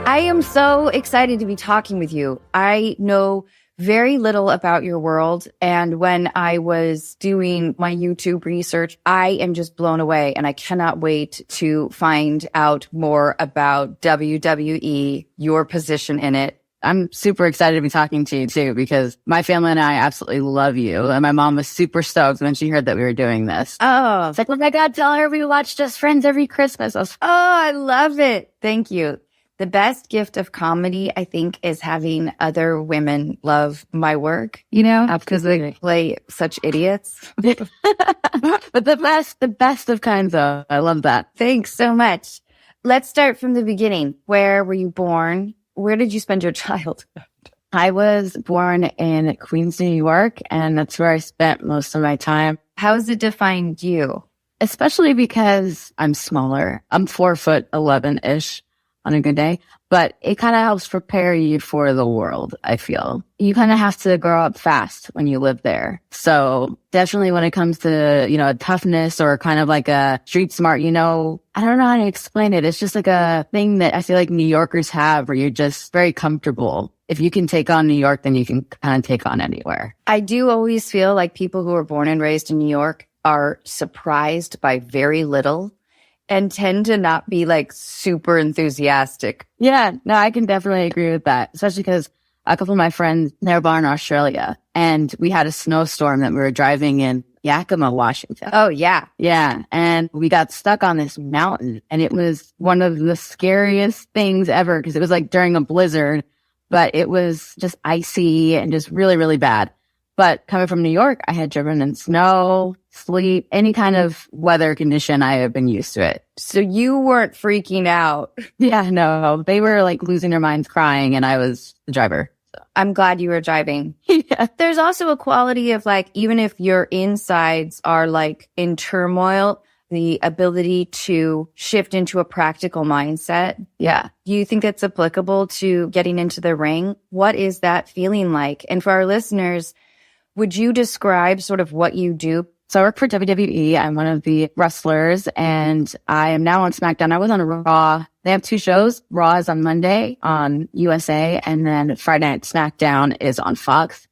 I am so excited to be talking with you. I know very little about your world. And when I was doing my YouTube research, I am just blown away. And I cannot wait to find out more about WWE, your position in it. I'm super excited to be talking to you too, because my family and I absolutely love you. And my mom was super stoked when she heard that we were doing this. Oh, It's like, oh my God, tell her we watch Just Friends every Christmas. I love it. Thank you. The best gift of comedy, I think, is having other women love my work, because they play such idiots. But the best of kinds though. I love that. Thanks so much. Let's start from the beginning. Where were you born? Where did you spend your childhood? I was born in Queens, New York, and that's where I spent most of my time. How has it defined you? Especially because I'm smaller. I'm 4'11" on a good day, but it kind of helps prepare you for the world, I feel. You kind of have to grow up fast when you live there. So definitely when it comes to, toughness or kind of like a street smart, I don't know how to explain it. It's just like a thing that I feel like New Yorkers have where you're just very comfortable. If you can take on New York, then you can kind of take on anywhere. I do always feel like people who are born and raised in New York are surprised by very little and tend to not be like super enthusiastic. Yeah, no, I can definitely agree with that, especially because a couple of my friends, they were born in Australia, and we had a snowstorm that we were driving in Yakima, Washington. Oh, yeah. Yeah, and we got stuck on this mountain, and it was one of the scariest things ever because it was like during a blizzard, but it was just icy and just really, really bad. But coming from New York, I had driven in snow, sleet, any kind of weather condition. I have been used to it. So you weren't freaking out. Yeah, no, they were like losing their minds crying, and I was the driver. So. I'm glad you were driving. Yeah. There's also a quality of like, even if your insides are like in turmoil, the ability to shift into a practical mindset. Yeah. Do you think that's applicable to getting into the ring? What is that feeling like? And for our listeners, would you describe sort of what you do? So I work for WWE. I'm one of the wrestlers, and I am now on SmackDown. I was on Raw. They have two shows. Raw is on Monday on USA, and then Friday Night SmackDown is on Fox.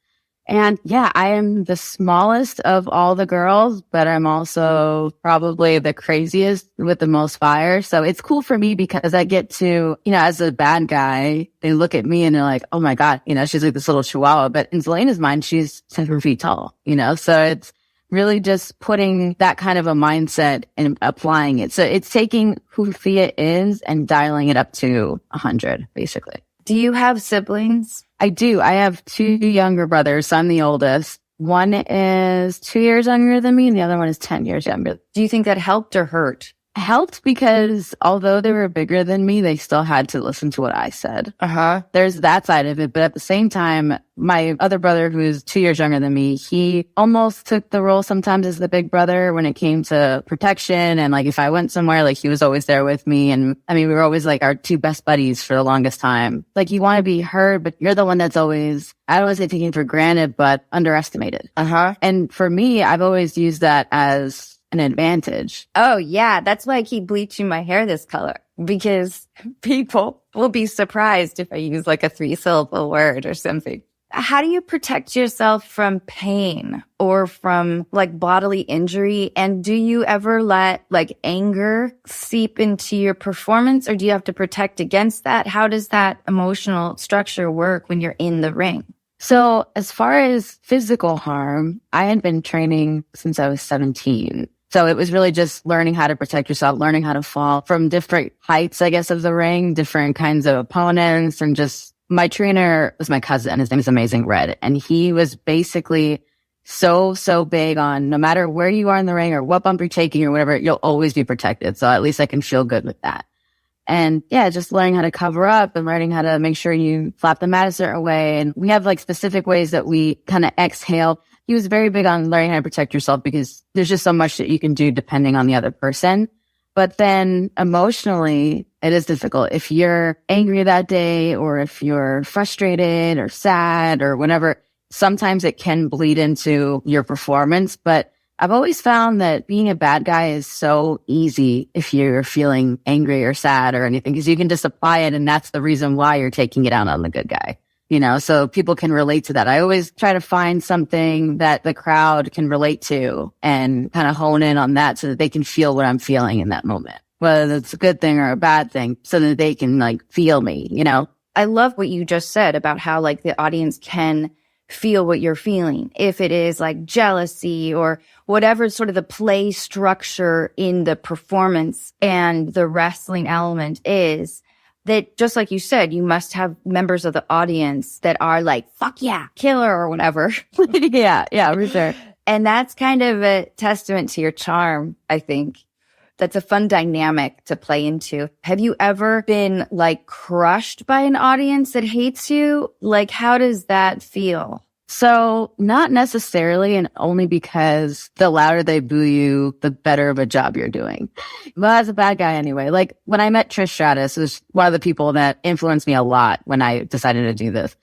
And yeah, I am the smallest of all the girls, but I'm also probably the craziest with the most fire. So it's cool for me because I get to, as a bad guy, they look at me and they're like, oh my God, she's like this little chihuahua. But in Zelina's mind, she's 7 feet tall, so it's really just putting that kind of a mindset and applying it. So it's taking who Thea is and dialing it up to 100, basically. Do you have siblings? I do. I have 2 younger brothers. So I'm the oldest. One is 2 years younger than me, and the other one is 10 years younger. Do you think that helped or hurt? Helped because although they were bigger than me, they still had to listen to what I said. There's that side of it. But at the same time, my other brother, who is 2 years younger than me, he almost took the role sometimes as the big brother when it came to protection. And like if I went somewhere, like he was always there with me. And I mean, we were always like our 2 best buddies for the longest time. Like you want to be heard, but you're the one that's always, I don't want to say taken for granted, but underestimated. And for me, I've always used that as an advantage. Oh, yeah. That's why I keep bleaching my hair this color, because people will be surprised if I use like a 3-syllable word or something. How do you protect yourself from pain or from like bodily injury? And do you ever let like anger seep into your performance, or do you have to protect against that? How does that emotional structure work when you're in the ring? So as far as physical harm, I had been training since I was 17. So it was really just learning how to protect yourself, learning how to fall from different heights, I guess, of the ring, different kinds of opponents. And just my trainer was my cousin. His name is Amazing Red. And he was basically so big on no matter where you are in the ring or what bump you're taking or whatever, you'll always be protected. So at least I can feel good with that. And yeah, just learning how to cover up and learning how to make sure you flap the mat a certain way. And we have like specific ways that we kind of exhale. He was very big on learning how to protect yourself because there's just so much that you can do depending on the other person. But then emotionally, it is difficult. If you're angry that day or if you're frustrated or sad or whatever, sometimes it can bleed into your performance. But I've always found that being a bad guy is so easy if you're feeling angry or sad or anything, because you can just apply it and that's the reason why you're taking it out on the good guy. So people can relate to that. I always try to find something that the crowd can relate to and kind of hone in on that so that they can feel what I'm feeling in that moment, whether it's a good thing or a bad thing, so that they can feel me. I love what you just said about how the audience can feel what you're feeling. If it is jealousy or whatever sort of the play structure in the performance and the wrestling element is, that just like you said, you must have members of the audience that are fuck yeah, killer or whatever. Yeah, for sure. And that's kind of a testament to your charm, I think. That's a fun dynamic to play into. Have you ever been crushed by an audience that hates you? How does that feel? So not necessarily, and only because the louder they boo you, the better of a job you're doing. Well, as a bad guy anyway. When I met Trish Stratus, it was one of the people that influenced me a lot when I decided to do this.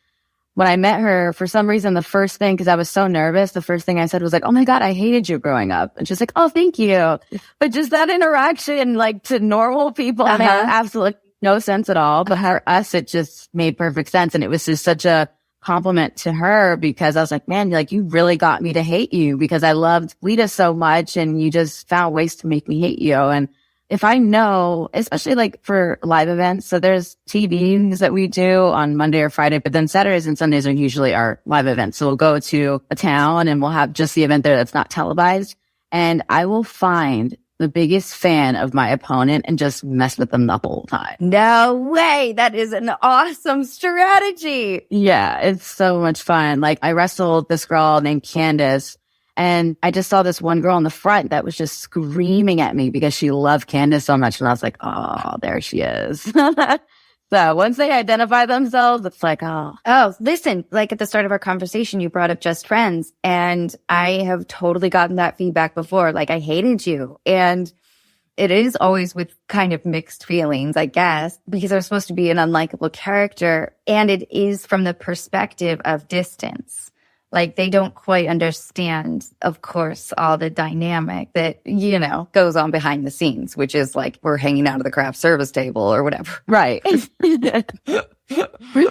When I met her, for some reason, the first thing, because I was so nervous, the first thing I said was oh my God, I hated you growing up. And she's oh, thank you. But just that interaction, to normal people, made absolutely no sense at all. But for us, it just made perfect sense. And it was just such a compliment to her, because I was man, you really got me to hate you because I loved Lita so much and you just found ways to make me hate you. And if I know, especially for live events, so there's TVs that we do on Monday or Friday, but then Saturdays and Sundays are usually our live events. So we'll go to a town and we'll have just the event there that's not televised. And I will find the biggest fan of my opponent and just mess with them the whole time. No way. That is an awesome strategy. Yeah, it's so much fun. I wrestled this girl named Candace, and I just saw this one girl in the front that was just screaming at me because she loved Candace so much. And I was oh, there she is. So once they identify themselves, it's oh. Oh, listen, at the start of our conversation, you brought up Just Friends, and I have totally gotten that feedback before. I hated you. And it is always with kind of mixed feelings, I guess, because they're supposed to be an unlikable character. And it is from the perspective of distance. They don't quite understand, of course, all the dynamic that, goes on behind the scenes, which is we're hanging out at the craft service table or whatever. Right. For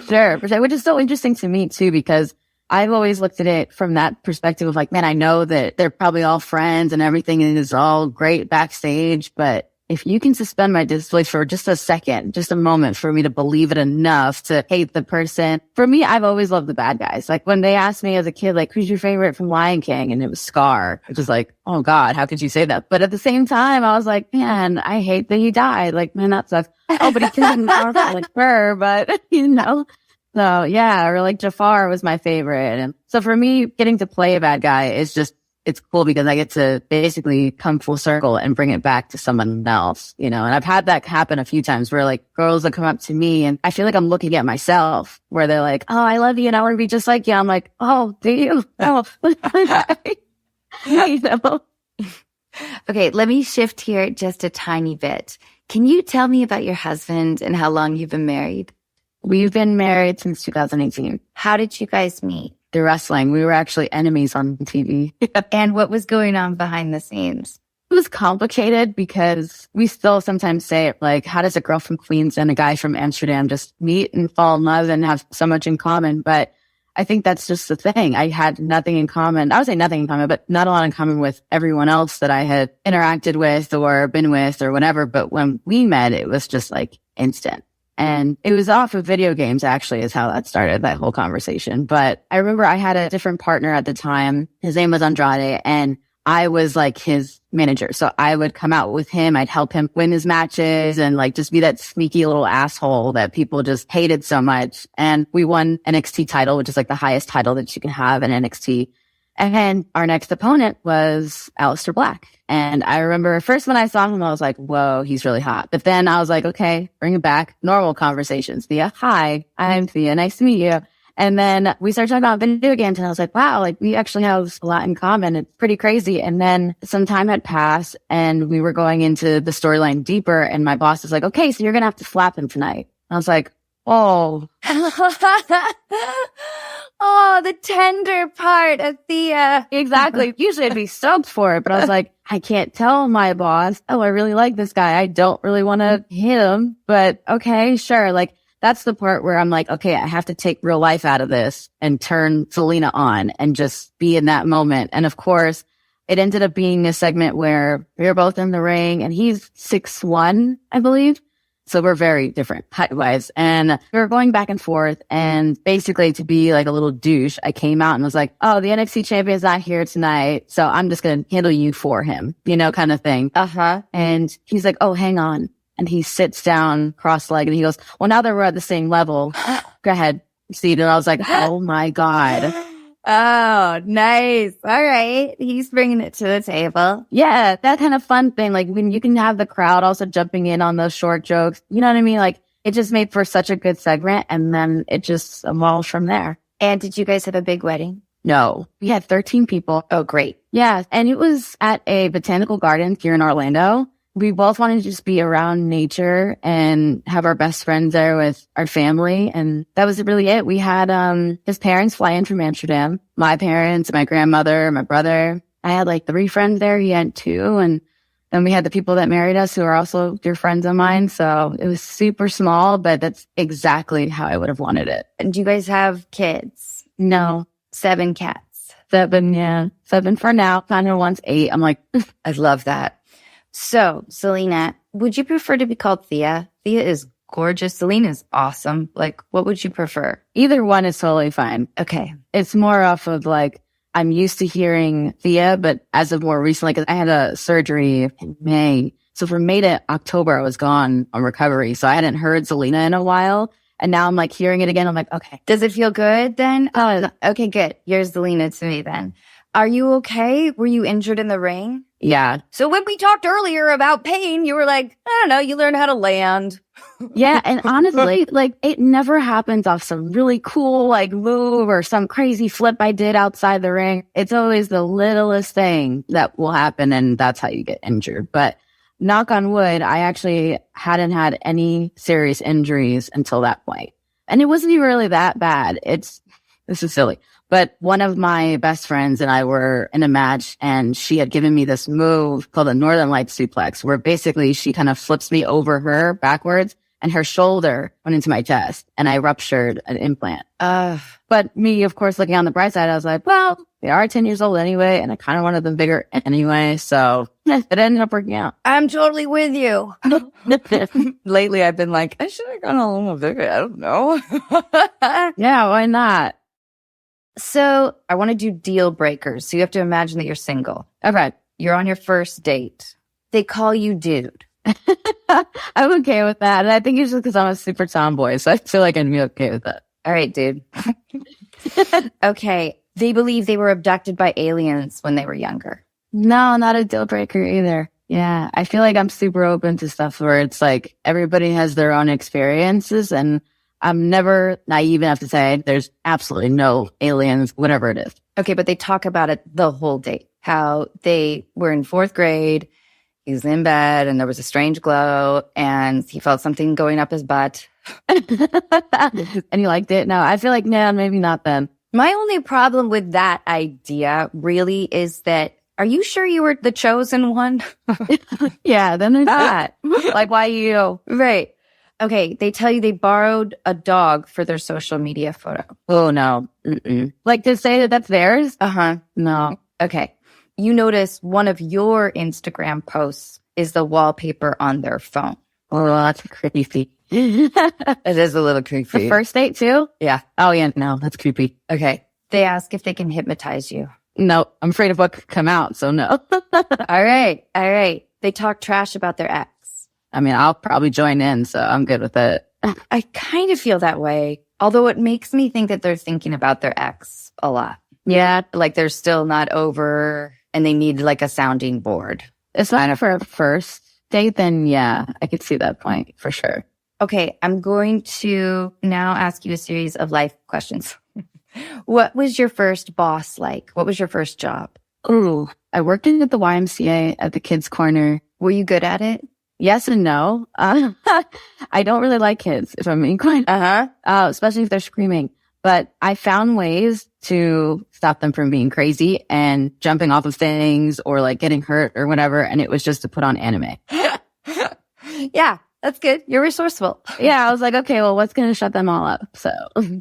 sure. Which is so interesting to me too, because I've always looked at it from that perspective of man, I know that they're probably all friends and everything is all great backstage, but if you can suspend my disbelief for just a second, just a moment for me to believe it enough to hate the person. For me, I've always loved the bad guys. When they asked me as a kid, who's your favorite from Lion King? And it was Scar. It was oh God, how could you say that? But at the same time, I was man, I hate that he died. Man, that sucks. Oh, but he killed her, but So yeah, or Jafar was my favorite. And so for me, getting to play a bad guy is just, it's cool because I get to basically come full circle and bring it back to someone else, And I've had that happen a few times where girls that come up to me and I feel I'm looking at myself where they're oh, I love you and I want to be just like you. I'm oh, do you? Oh, Okay, let me shift here just a tiny bit. Can you tell me about your husband and how long you've been married? We've been married since 2018. How did you guys meet? Through wrestling. We were actually enemies on TV. And what was going on behind the scenes? It was complicated because we still sometimes say it how does a girl from Queens and a guy from Amsterdam just meet and fall in love and have so much in common? But I think that's just the thing. I had nothing in common. I would say nothing in common, but not a lot in common with everyone else that I had interacted with or been with or whatever. But when we met, it was just instant. And it was off of video games, actually, is how that started, that whole conversation. But I remember I had a different partner at the time. His name was Andrade, and I was his manager. So I would come out with him. I'd help him win his matches and just be that sneaky little asshole that people just hated so much. And we won NXT title, which is the highest title that you can have in NXT. And our next opponent was Aleister Black. And I remember first when I saw him, I was whoa, he's really hot. But then I was okay, bring it back. Normal conversations. Thea, hi, I'm Thea. Nice to meet you. And then we started talking about video games and I was wow, we actually have a lot in common. It's pretty crazy. And then some time had passed and we were going into the storyline deeper. And my boss was okay, so you're going to have to slap him tonight. I was oh. Oh, the tender part of Thea. Exactly. Usually I'd be stoked for it, but I was like, I can't tell my boss, oh, I really like this guy. I don't really want to hit him, but okay, sure. Like, that's the part where I'm like, okay, I have to take real life out of this and turn Zelina on and just be in that moment. And of course, it ended up being a segment where we were both in the ring and he's 6'1", I believe. So we're very different height-wise. And we were going back and forth. And basically, to be like a little douche, I came out and was like, oh, the NXT champion's not here tonight, so I'm just going to handle you for him, kind of thing. And he's like, oh, hang on. And he sits down cross-legged and he goes, well, now that we're at the same level, go ahead, proceed. And I was like, oh my God. Oh, nice. All right. He's bringing it to the table. Yeah, that kind of fun thing. Like when you can have the crowd also jumping in on those short jokes. You know what I mean? Like it just made for such a good segment. And then it just evolved from there. And did you guys have a big wedding? No, we had 13 people. Oh, great. Yeah. And it was at a botanical garden here in Orlando. We both wanted to just be around nature and have our best friends there with our family. And that was really it. We had his parents fly in from Amsterdam, my parents, my grandmother, my brother. I had like 3 friends there. He had 2. And then we had the people that married us who are also dear friends of mine. So it was super small, but that's exactly how I would have wanted it. And do you guys have kids? No. 7 cats. 7, yeah. 7 for now. Kind of wants 8. I'm like, I love that. So, Zelina, would you prefer to be called Thea? Thea is gorgeous. Zelina is awesome. Like, what would you prefer? Either one is totally fine. Okay. It's more off of like, I'm used to hearing Thea, but as of more recently, because I had a surgery in May. So from May to October, I was gone on recovery. So I hadn't heard Zelina in a while. And now I'm like hearing it again. I'm like, okay. Does it feel good then? Oh, okay, good. You're Zelina to me then. Are you okay? Were you injured in the ring? Yeah. So when we talked earlier about pain, you were like, I don't know, you learned how to land. Yeah. And honestly, like it never happens off some really cool like move or some crazy flip I did outside the ring. It's always the littlest thing that will happen. And that's how you get injured. But knock on wood, I actually hadn't had any serious injuries until that point. And it wasn't even really that bad. This is silly. But one of my best friends and I were in a match and she had given me this move called the Northern Lights suplex, where basically she kind of flips me over her backwards and her shoulder went into my chest and I ruptured an implant. But me, of course, looking on the bright side, I was like, well, they are 10 years old anyway. And I kind of wanted them bigger anyway. So it ended up working out. I'm totally with you. Lately, I've been like, I should have gone a little bigger. I don't know. Yeah, why not? So I want to do deal breakers. So you have to imagine that you're single. Okay. You're on your first date. They call you dude. I'm okay with that. And I think it's just because I'm a super tomboy. So I feel like I'd be okay with that. All right, dude. Okay. They believe they were abducted by aliens when they were younger. No, not a deal breaker either. Yeah. I feel like I'm super open to stuff where it's like everybody has their own experiences and I'm never naive enough to say there's absolutely no aliens, whatever it is. Okay, but they talk about it the whole date. How they were in 4th grade, he was in bed, and there was a strange glow, and he felt something going up his butt. And he liked it? No, I feel like, no, maybe not then. My only problem with that idea really is that, are you sure you were the chosen one? Yeah, then there's that. Like, why you? Right. Okay, they tell you they borrowed a dog for their social media photo. Oh, no. Mm-mm. Like to say that that's theirs? Uh-huh. No. Okay. You notice one of your Instagram posts is the wallpaper on their phone. Oh, that's creepy. It is a little creepy. The first date too? Yeah. Oh, yeah. No, that's creepy. Okay. They ask if they can hypnotize you. No, I'm afraid of what could come out, so no. All right. They talk trash about their ex. I mean, I'll probably join in, so I'm good with it. I kind of feel that way, although it makes me think that they're thinking about their ex a lot. Yeah. Like they're still not over and they need like a sounding board. It's not for a first date, then yeah, I could see that point for sure. Okay, I'm going to now ask you a series of life questions. What was your first boss like? What was your first job? Ooh, I worked at the YMCA at the Kids Corner. Were you good at it? Yes and no. I don't really like kids, if I'm being quite, especially if they're screaming. But I found ways to stop them from being crazy and jumping off of things or like getting hurt or whatever. And it was just to put on anime. Yeah, that's good. You're resourceful. Yeah, I was like, okay, well, what's going to shut them all up? So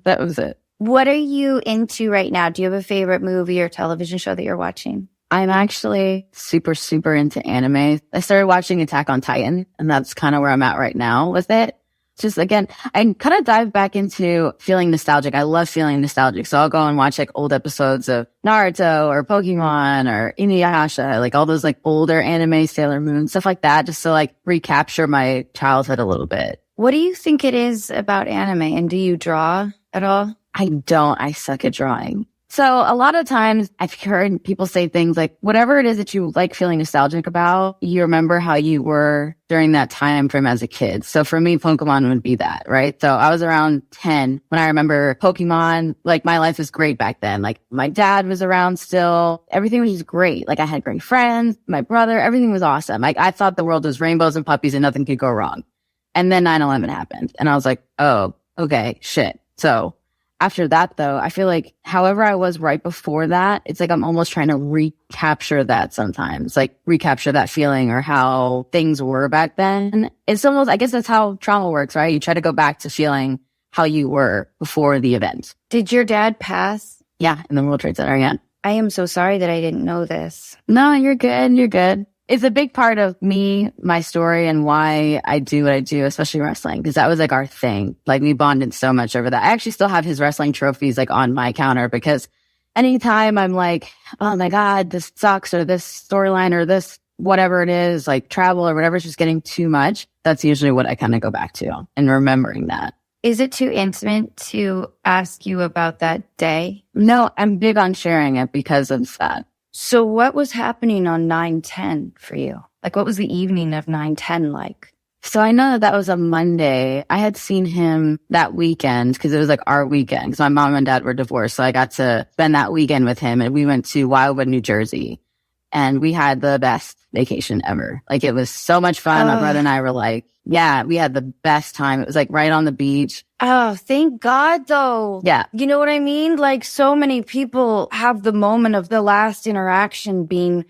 that was it. What are you into right now? Do you have a favorite movie or television show that you're watching? I'm actually super, super into anime. I started watching Attack on Titan, and that's kind of where I'm at right now with it. Just again, I kind of dive back into feeling nostalgic. I love feeling nostalgic. So I'll go and watch like old episodes of Naruto or Pokemon or Inuyasha, like all those like older anime, Sailor Moon, stuff like that, just to like recapture my childhood a little bit. What do you think it is about anime? And do you draw at all? I don't. I suck at drawing. So a lot of times I've heard people say things like, whatever it is that you like feeling nostalgic about, you remember how you were during that time frame as a kid. So for me, Pokemon would be that, right? So I was around 10 when I remember Pokemon. Like my life was great back then. Like my dad was around still. Everything was just great. Like I had great friends, my brother, everything was awesome. Like I thought the world was rainbows and puppies and nothing could go wrong. And then 9/11 happened and I was like, oh, okay, shit. So after that, though, I feel like however I was right before that, it's like I'm almost trying to recapture that sometimes, like recapture that feeling or how things were back then. It's almost, I guess that's how trauma works, right? You try to go back to feeling how you were before the event. Did your dad pass? Yeah, in the World Trade Center, yeah. I am so sorry that I didn't know this. No, you're good. You're good. It's a big part of me, my story, and why I do what I do, especially wrestling, because that was like our thing. Like we bonded so much over that. I actually still have his wrestling trophies like on my counter because anytime I'm like, oh my God, this sucks or this storyline or this whatever it is, like travel or whatever is just getting too much, that's usually what I kind of go back to and remembering that. Is it too intimate to ask you about that day? No, I'm big on sharing it because of that. So what was happening on 9/10 for you? Like, what was the evening of 9/10 like? So I know that was a Monday. I had seen him that weekend because it was like our weekend because my mom and dad were divorced. So I got to spend that weekend with him and we went to Wildwood, New Jersey. And we had the best vacation ever. Like it was so much fun. My brother and I were like, yeah, we had the best time. It was like right on the beach. Oh, thank God though. Yeah. You know what I mean? Like so many people have the moment of the last interaction being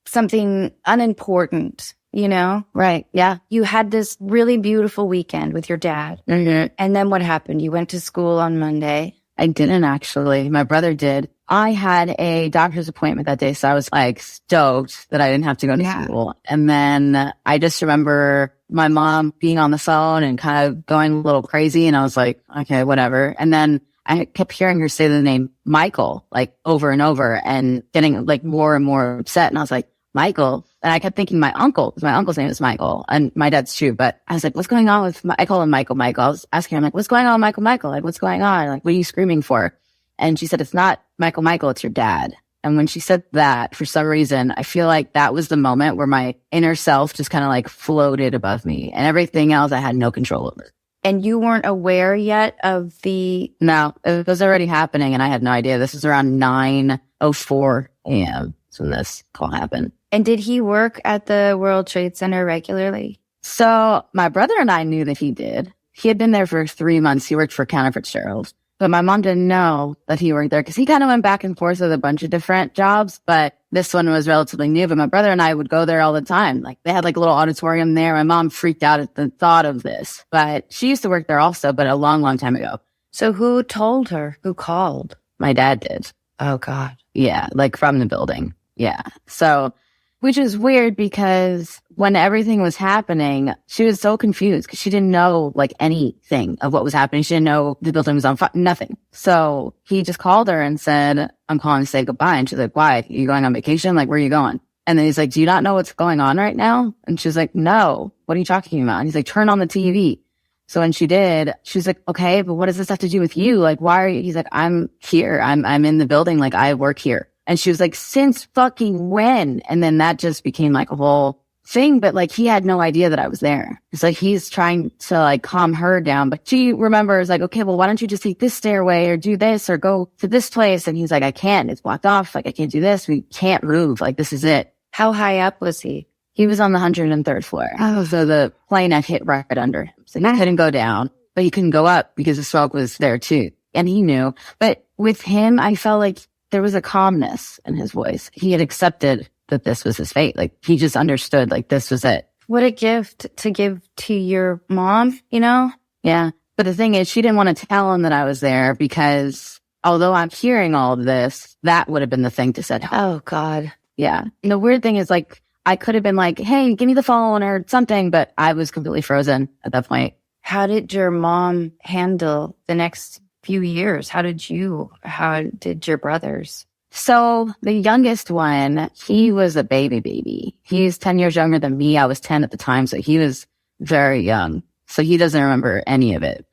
something unimportant, you know? Right. Yeah. You had this really beautiful weekend with your dad. Mm-hmm. And then what happened? You went to school on Monday. I didn't actually. My brother did. I had a doctor's appointment that day, so I was like stoked that I didn't have to go to school. And then I just remember my mom being on the phone and kind of going a little crazy. And I was like, okay, whatever. And then I kept hearing her say the name Michael, like over and over and getting like more and more upset. And I was like, Michael. And I kept thinking my uncle, because my uncle's name is Michael and my dad's too. But I was like, what's going on with, I call him Michael. I was asking him like, what's going on, Michael? Like, what's going on? Like, what are you screaming for? And she said, it's not Michael, it's your dad. And when she said that, for some reason, I feel like that was the moment where my inner self just kind of like floated above me and everything else I had no control over. And you weren't aware yet of No, it was already happening and I had no idea. This was around 9:04 a.m. when this call happened. And did he work at the World Trade Center regularly? So my brother and I knew that he did. He had been there for 3 months. He worked for Counter Fitzgerald. But my mom didn't know that he worked there because he kind of went back and forth with a bunch of different jobs. But this one was relatively new. But my brother and I would go there all the time. Like they had like a little auditorium there. My mom freaked out at the thought of this. But she used to work there also, but a long, long time ago. So who told her? Who called? My dad did. Oh, God. Yeah, like from the building. Yeah. So, which is weird because when everything was happening, she was so confused because she didn't know like anything of what was happening. She didn't know the building was on fire, nothing. So he just called her and said, I'm calling to say goodbye. And she's like, why? Are you going on vacation? Like, where are you going? And then he's like, do you not know what's going on right now? And she's like, no, what are you talking about? And he's like, turn on the TV. So when she did, she was like, okay, but what does this have to do with you? Like, why are you? He's like, I'm here. I'm in the building. Like I work here. And she was like, since fucking when? And then that just became like a whole thing. But like, he had no idea that I was there. It's like, he's trying to like calm her down. But she remembers like, okay, well, why don't you just take this stairway or do this or go to this place? And he's like, I can't. It's blocked off. Like, I can't do this. We can't move. Like, this is it. How high up was he? He was on the 103rd floor. Oh. So the plane had hit right under him. So he couldn't go down, but he couldn't go up because the smoke was there too. and he knew. But with him, I felt like there was a calmness in his voice. He had accepted that this was his fate. Like, he just understood, like, this was it. What a gift to give to your mom, you know? Yeah. But the thing is, she didn't want to tell him that I was there because although I'm hearing all of this, that would have been the thing to say. Oh, God. Yeah. And the weird thing is, like, I could have been like, hey, give me the phone or something, but I was completely frozen at that point. How did your mom handle the next few years? How did your brothers? So the youngest one, he was a baby. He's 10 years younger than me. I was 10 at the time, so he was very young. So he doesn't remember any of it.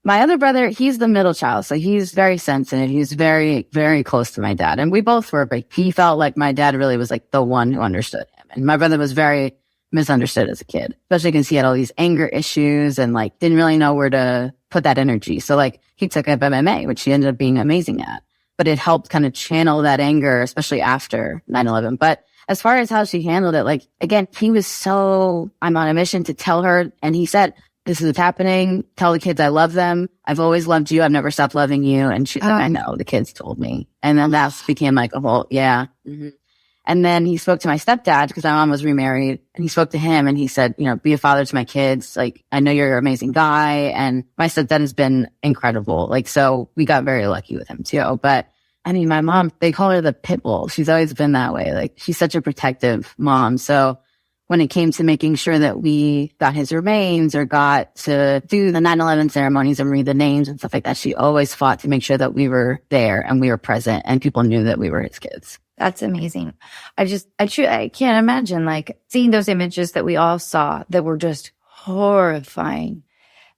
My other brother, he's the middle child, so he's very sensitive. He's very, very close to my dad. And we both were, but he felt like my dad really was like the one who understood him. And my brother was very misunderstood as a kid, especially because he had all these anger issues and like didn't really know where to put that energy. So like he took up MMA, which he ended up being amazing at. But it helped kind of channel that anger, especially after 9/11. But as far as how she handled it, like, again, he was so, I'm on a mission to tell her. And he said, this is what's happening. Tell the kids I love them. I've always loved you. I've never stopped loving you. And she's like, I know, the kids told me. And then that became like a whole, yeah. Mm-hmm. And then he spoke to my stepdad because my mom was remarried. And he spoke to him and he said, you know, be a father to my kids. Like, I know you're an amazing guy. And my stepdad has been incredible. Like, so we got very lucky with him too. But I mean, my mom, they call her the pit bull. She's always been that way. Like, she's such a protective mom. So when it came to making sure that we got his remains or got to do the 9/11 ceremonies and read the names and stuff like that, she always fought to make sure that we were there and we were present and people knew that we were his kids. That's amazing. I can't imagine like seeing those images that we all saw that were just horrifying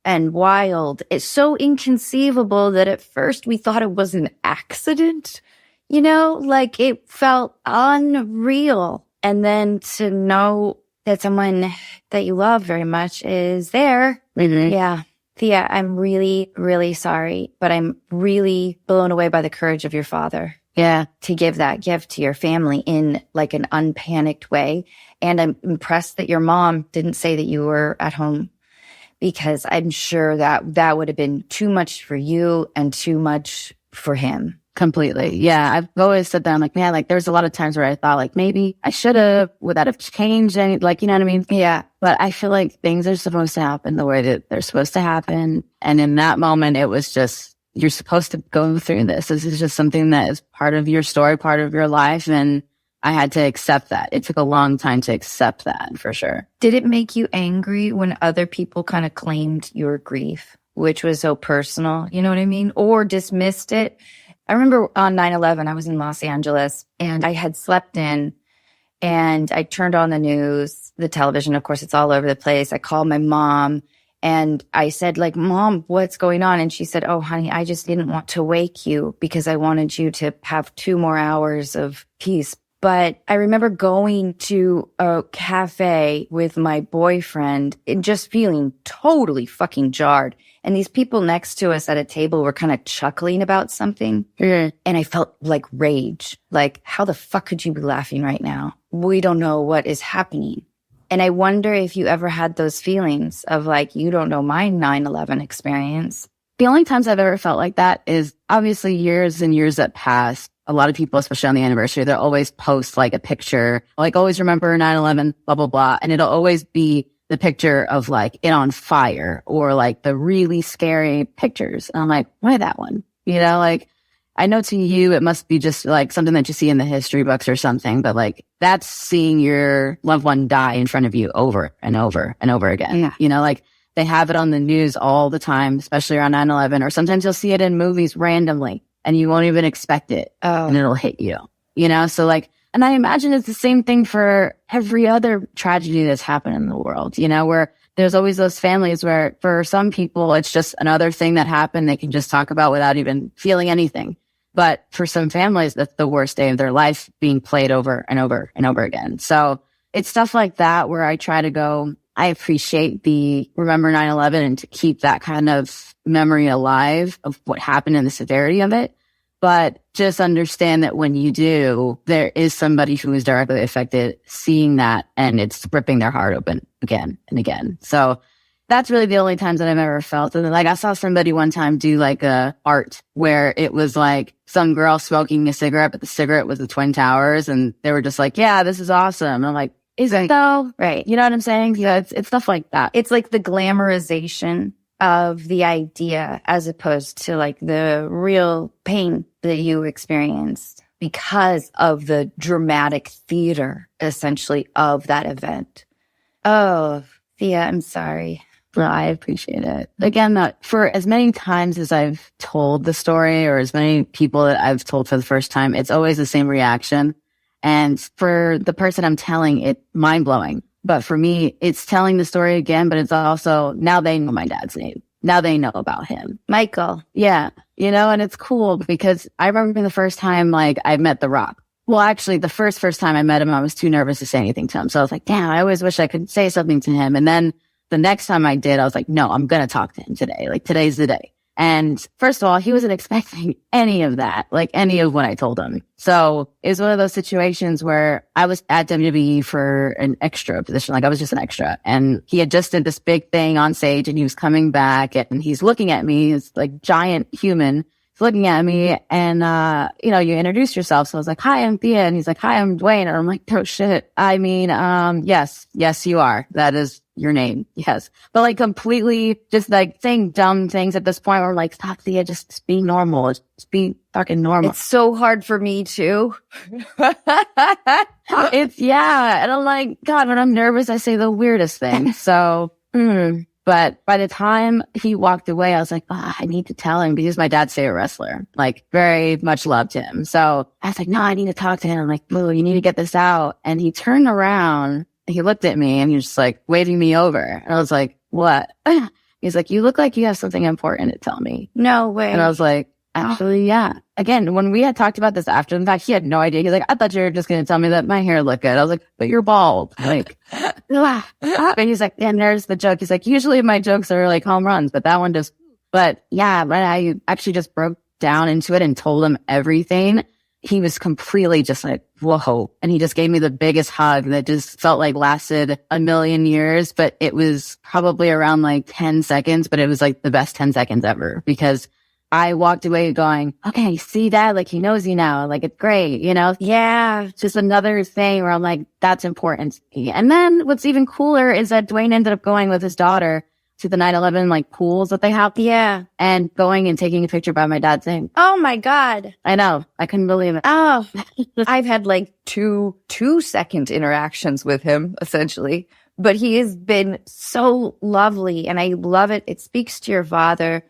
and wild. It's so inconceivable that at first we thought it was an accident, you know, like it felt unreal. And then to know that someone that you love very much is there. Mm-hmm. Yeah. Thea, I'm really, really sorry, but I'm really blown away by the courage of your father. Yeah. To give that gift to your family in like an unpanicked way. And I'm impressed that your mom didn't say that you were at home, because I'm sure that would have been too much for you and too much for him. Completely. Yeah. I've always said that. I'm like, man, like there's a lot of times where I thought like maybe I should have, would that have changed any, like, you know what I mean? Yeah. But I feel like things are supposed to happen the way that they're supposed to happen. And in that moment, it was just, you're supposed to go through this. This is just something that is part of your story, part of your life. And I had to accept that. It took a long time to accept that for sure. Did it make you angry when other people kind of claimed your grief, which was so personal? You know what I mean? Or dismissed it? I remember on 9/11, I was in Los Angeles and I had slept in and I turned on the news, the television. Of course, it's all over the place. I called my mom and I said, like, Mom, what's going on? And she said, oh, honey, I just didn't want to wake you because I wanted you to have 2 more hours of peace. But I remember going to a cafe with my boyfriend and just feeling totally fucking jarred. And these people next to us at a table were kind of chuckling about something. Mm-hmm. And I felt like rage. Like, how the fuck could you be laughing right now? We don't know what is happening. And I wonder if you ever had those feelings of like, you don't know my 9/11 experience. The only times I've ever felt like that is obviously years and years that passed. A lot of people, especially on the anniversary, they'll always post like a picture, like always remember 9/11, blah, blah, blah. And it'll always be the picture of like it on fire or like the really scary pictures. And I'm like, why that one? You know, like I know to you, it must be just like something that you see in the history books or something, but like that's seeing your loved one die in front of you over and over and over again. Yeah. You know, like they have it on the news all the time, especially around 9/11, or sometimes you'll see it in movies randomly and you won't even expect it. Oh. And it'll hit you, you know? So like, and I imagine it's the same thing for every other tragedy that's happened in the world, you know, where there's always those families where for some people, it's just another thing that happened. They can just talk about without even feeling anything. But for some families, that's the worst day of their life being played over and over and over again. So it's stuff like that where I try to go, I appreciate the remember 9/11 and to keep that kind of memory alive of what happened and the severity of it. But just understand that when you do, there is somebody who is directly affected seeing that and it's ripping their heart open again and again. So That's really the only times that I've ever felt. And like I saw somebody one time do like a art where it was like some girl smoking a cigarette, but the cigarette was the Twin Towers, and they were just like, yeah, this is awesome. And I'm like, is it though? Right. You know what I'm saying? Yeah, it's stuff like that. It's like the glamorization of the idea as opposed to like the real pain that you experienced because of the dramatic theater, essentially, of that event. Oh, Thea, I'm sorry. No, I appreciate it. Again, for as many times as I've told the story or as many people that I've told for the first time, it's always the same reaction. And for the person I'm telling, it's mind-blowing. But for me, it's telling the story again, but it's also, now they know my dad's name. Now they know about him. Michael. Yeah. And it's cool because I remember the first time, like, I met The Rock. Well, actually, the first time I met him, I was too nervous to say anything to him. So I was like, damn, I always wish I could say something to him. And then the next time I did, I was like, no, I'm going to talk to him today. Like, today's the day. And first of all, he wasn't expecting any of that, like any of what I told him. So it was one of those situations where I was at WWE for an extra position. Like I was just an extra, and he had just did this big thing on stage, and he was coming back and he's looking at me. He's like giant human. He's looking at me, and, you introduce yourself. So I was like, hi, I'm Thea. And he's like, hi, I'm Dwayne. And I'm like, oh shit. I mean, yes, you are. That is your name. Yes. But like completely just like saying dumb things at this point where I'm like, stop, Thea, just be normal. Just be fucking normal. It's so hard for me too. Yeah. And I'm like, God, when I'm nervous, I say the weirdest things. So, But by the time he walked away, I was like, I need to tell him because my dad's favorite wrestler, like very much loved him. So I was like, no, I need to talk to him. I'm like, Boo, you need to get this out. And he turned around, he looked at me, and he was just like waving me over. And I was like, what? He's like, you look like you have something important to tell me. No way. And I was like, actually, yeah. Again, when we had talked about this after the fact, he had no idea. He's like, I thought you were just going to tell me that my hair looked good. I was like, but you're bald. Like, and he's like, and there's the joke. He's like, usually my jokes are like home runs, but that one just, but yeah, but I actually just broke down into it and told him everything. He was completely just like, whoa. And he just gave me the biggest hug that just felt like lasted a million years, but it was probably around like 10 seconds, but it was like the best 10 seconds ever because I walked away going, okay, see that? Like, he knows you now. Like, it's great, Yeah. It's just another thing where I'm like, that's important to me. And then what's even cooler is that Dwayne ended up going with his daughter to the 9/11 like pools that they have. Yeah. And going and taking a picture by my dad's name. Oh my God. I know. I couldn't believe it. Oh, I've had like two-second interactions with him, essentially. But he has been so lovely, and I love it. It speaks to your father,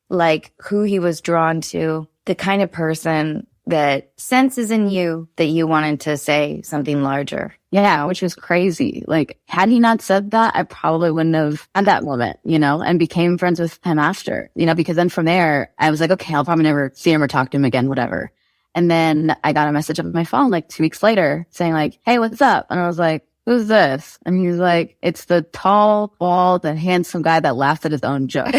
like who he was drawn to, the kind of person that senses in you that you wanted to say something larger. Yeah, which was crazy. Like, had he not said that, I probably wouldn't have had that moment, and became friends with him after, because then from there, I was like, okay, I'll probably never see him or talk to him again, whatever. And then I got a message on my phone like 2 weeks later saying like, hey, what's up? And I was like, who's this? And he was like, it's the tall, bald, and handsome guy that laughed at his own joke.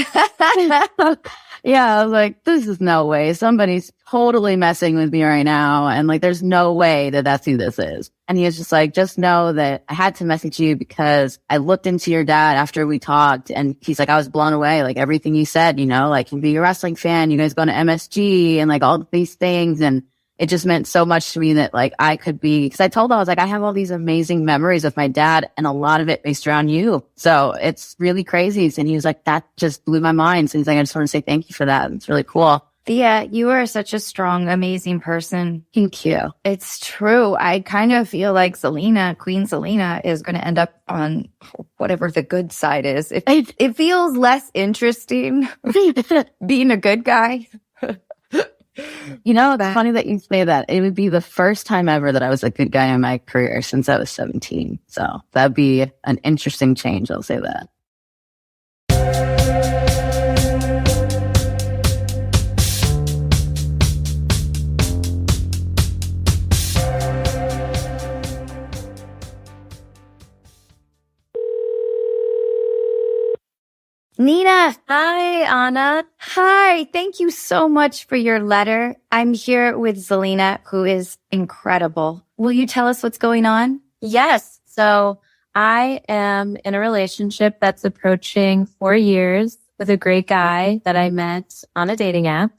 Yeah, I was like, this is no way. Somebody's totally messing with me right now. And like, there's no way that that's who this is. And he was just like, just know that I had to message you because I looked into your dad after we talked. And he's like, I was blown away. Like everything you said, like you be a wrestling fan, you guys going to MSG and like all these things. And it just meant so much to me that like I could be, because I told him, I was like, I have all these amazing memories of my dad and a lot of it based around you. So it's really crazy. And he was like, that just blew my mind. So he's like, I just want to say thank you for that. It's really cool. Thea, you are such a strong, amazing person. Thank you. It's true. I kind of feel like Queen Zelina is going to end up on whatever the good side is. It feels less interesting being a good guy. It's funny that you say that. It would be the first time ever that I was a good guy in my career since I was 17. So that'd be an interesting change. I'll say that. Nina. Hi, Anna. Hi. Thank you so much for your letter. I'm here with Zelina, who is incredible. Will you tell us what's going on? Yes. So I am in a relationship that's approaching 4 years with a great guy that I met on a dating app.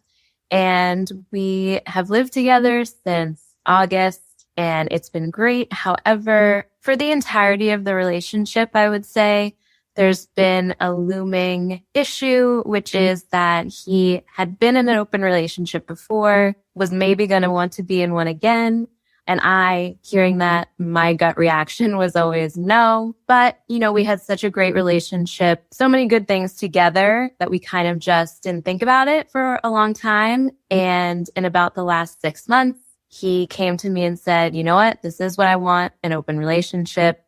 And we have lived together since August, and it's been great. However, for the entirety of the relationship, I would say there's been a looming issue, which is that he had been in an open relationship before, was maybe going to want to be in one again. And I, hearing that, my gut reaction was always no. But, we had such a great relationship, so many good things together that we kind of just didn't think about it for a long time. And in about the last 6 months, he came to me and said, you know what, this is what I want, an open relationship.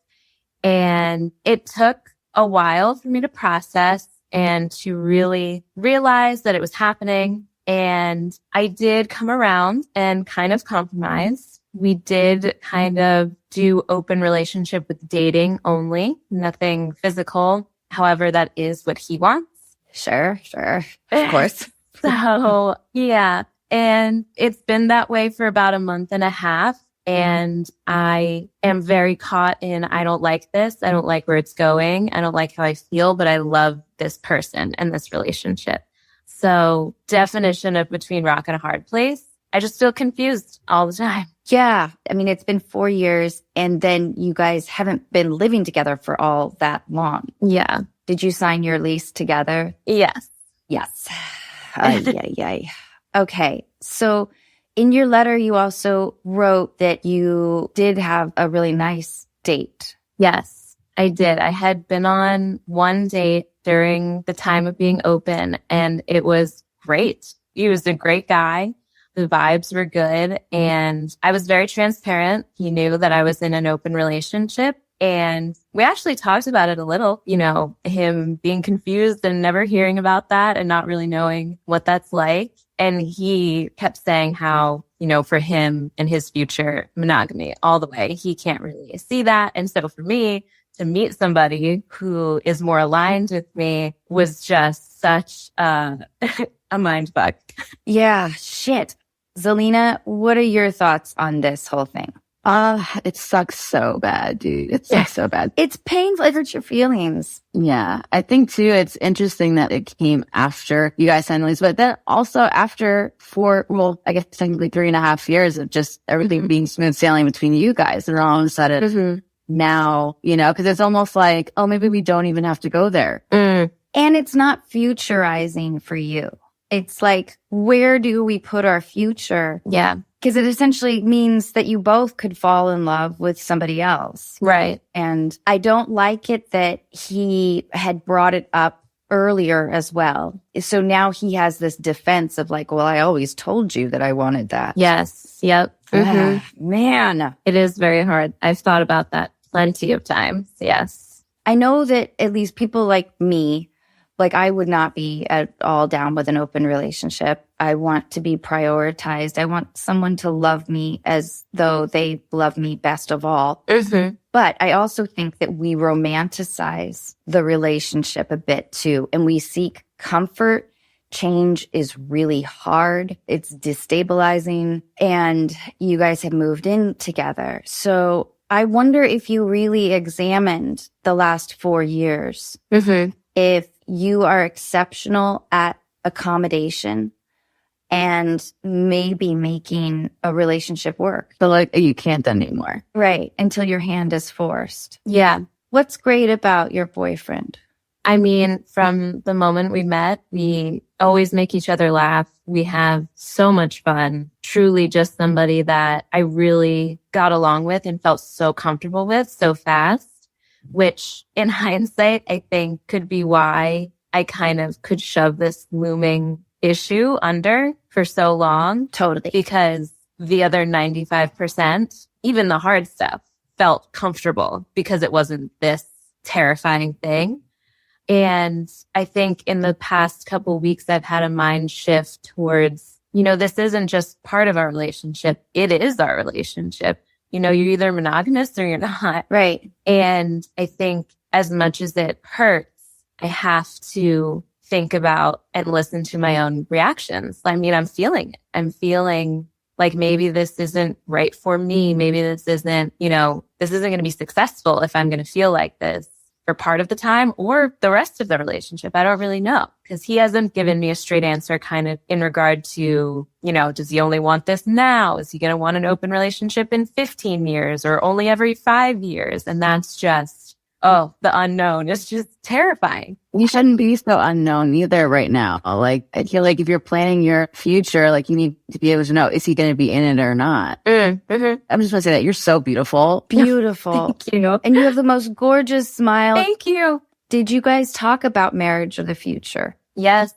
And it took a while for me to process and to really realize that it was happening. And I did come around and kind of compromise. We did kind of do open relationship with dating only, nothing physical. However, that is what he wants. Sure. Of course. So, yeah. And it's been that way for about a month and a half. And I am very caught in, I don't like this. I don't like where it's going. I don't like how I feel, but I love this person and this relationship. So definition of between rock and a hard place. I just feel confused all the time. Yeah. I mean, it's been 4 years and then you guys haven't been living together for all that long. Yeah. Did you sign your lease together? Yes. Yes. Yeah. Okay. So in your letter, you also wrote that you did have a really nice date. Yes, I did. I had been on one date during the time of being open, and it was great. He was a great guy. The vibes were good, and I was very transparent. He knew that I was in an open relationship, and we actually talked about it a little, him being confused and never hearing about that and not really knowing what that's like. And he kept saying how, for him and his future, monogamy all the way. He can't really see that. And so for me to meet somebody who is more aligned with me was just such a mind fuck. Yeah, shit. Zelina, what are your thoughts on this whole thing? It sucks so bad, dude. It sucks so bad. It's painful. It hurts your feelings. Yeah. I think too, it's interesting that it came after you guys signed the lease, but then also after I guess technically 3.5 years of just everything being smooth sailing between you guys. And all of a sudden now, cause it's almost like, oh, maybe we don't even have to go there. And it's not futurizing for you. It's like, where do we put our future? Yeah. Because it essentially means that you both could fall in love with somebody else. Right. And I don't like it that he had brought it up earlier as well. So now he has this defense of like, well, I always told you that I wanted that. Yes. Yep. Man. It is very hard. I've thought about that plenty of times. Yes. I know that at least people like me, like I would not be at all down with an open relationship. I want to be prioritized. I want someone to love me as though they love me best of all. But I also think that we romanticize the relationship a bit too. And we seek comfort. Change is really hard. It's destabilizing. And you guys have moved in together. So I wonder if you really examined the last 4 years. If you are exceptional at accommodation and maybe making a relationship work. So like you can't anymore. Right. Until your hand is forced. Yeah. What's great about your boyfriend? I mean, from the moment we met, we always make each other laugh. We have so much fun. Truly just somebody that I really got along with and felt so comfortable with so fast, which in hindsight, I think could be why I kind of could shove this looming issue under for so long. Totally. Because the other 95%, even the hard stuff, felt comfortable because it wasn't this terrifying thing. And I think in the past couple weeks, I've had a mind shift towards, this isn't just part of our relationship. It is our relationship. You're either monogamous or you're not. Right. And I think as much as it hurts, I have to think about and listen to my own reactions. I mean, I'm feeling it. I'm feeling like maybe this isn't right for me. Maybe this isn't, this isn't going to be successful if I'm going to feel like this for part of the time or the rest of the relationship. I don't really know, because he hasn't given me a straight answer kind of in regard to, does he only want this now? Is he going to want an open relationship in 15 years or only every 5 years? And that's just, the unknown is just terrifying. You shouldn't be so unknown either right now. Like, I feel like if you're planning your future, like you need to be able to know, is he going to be in it or not? Mm-hmm. I'm just going to say that you're so beautiful. Beautiful. Thank you. And you have the most gorgeous smile. Thank you. Did you guys talk about marriage or the future? Yes.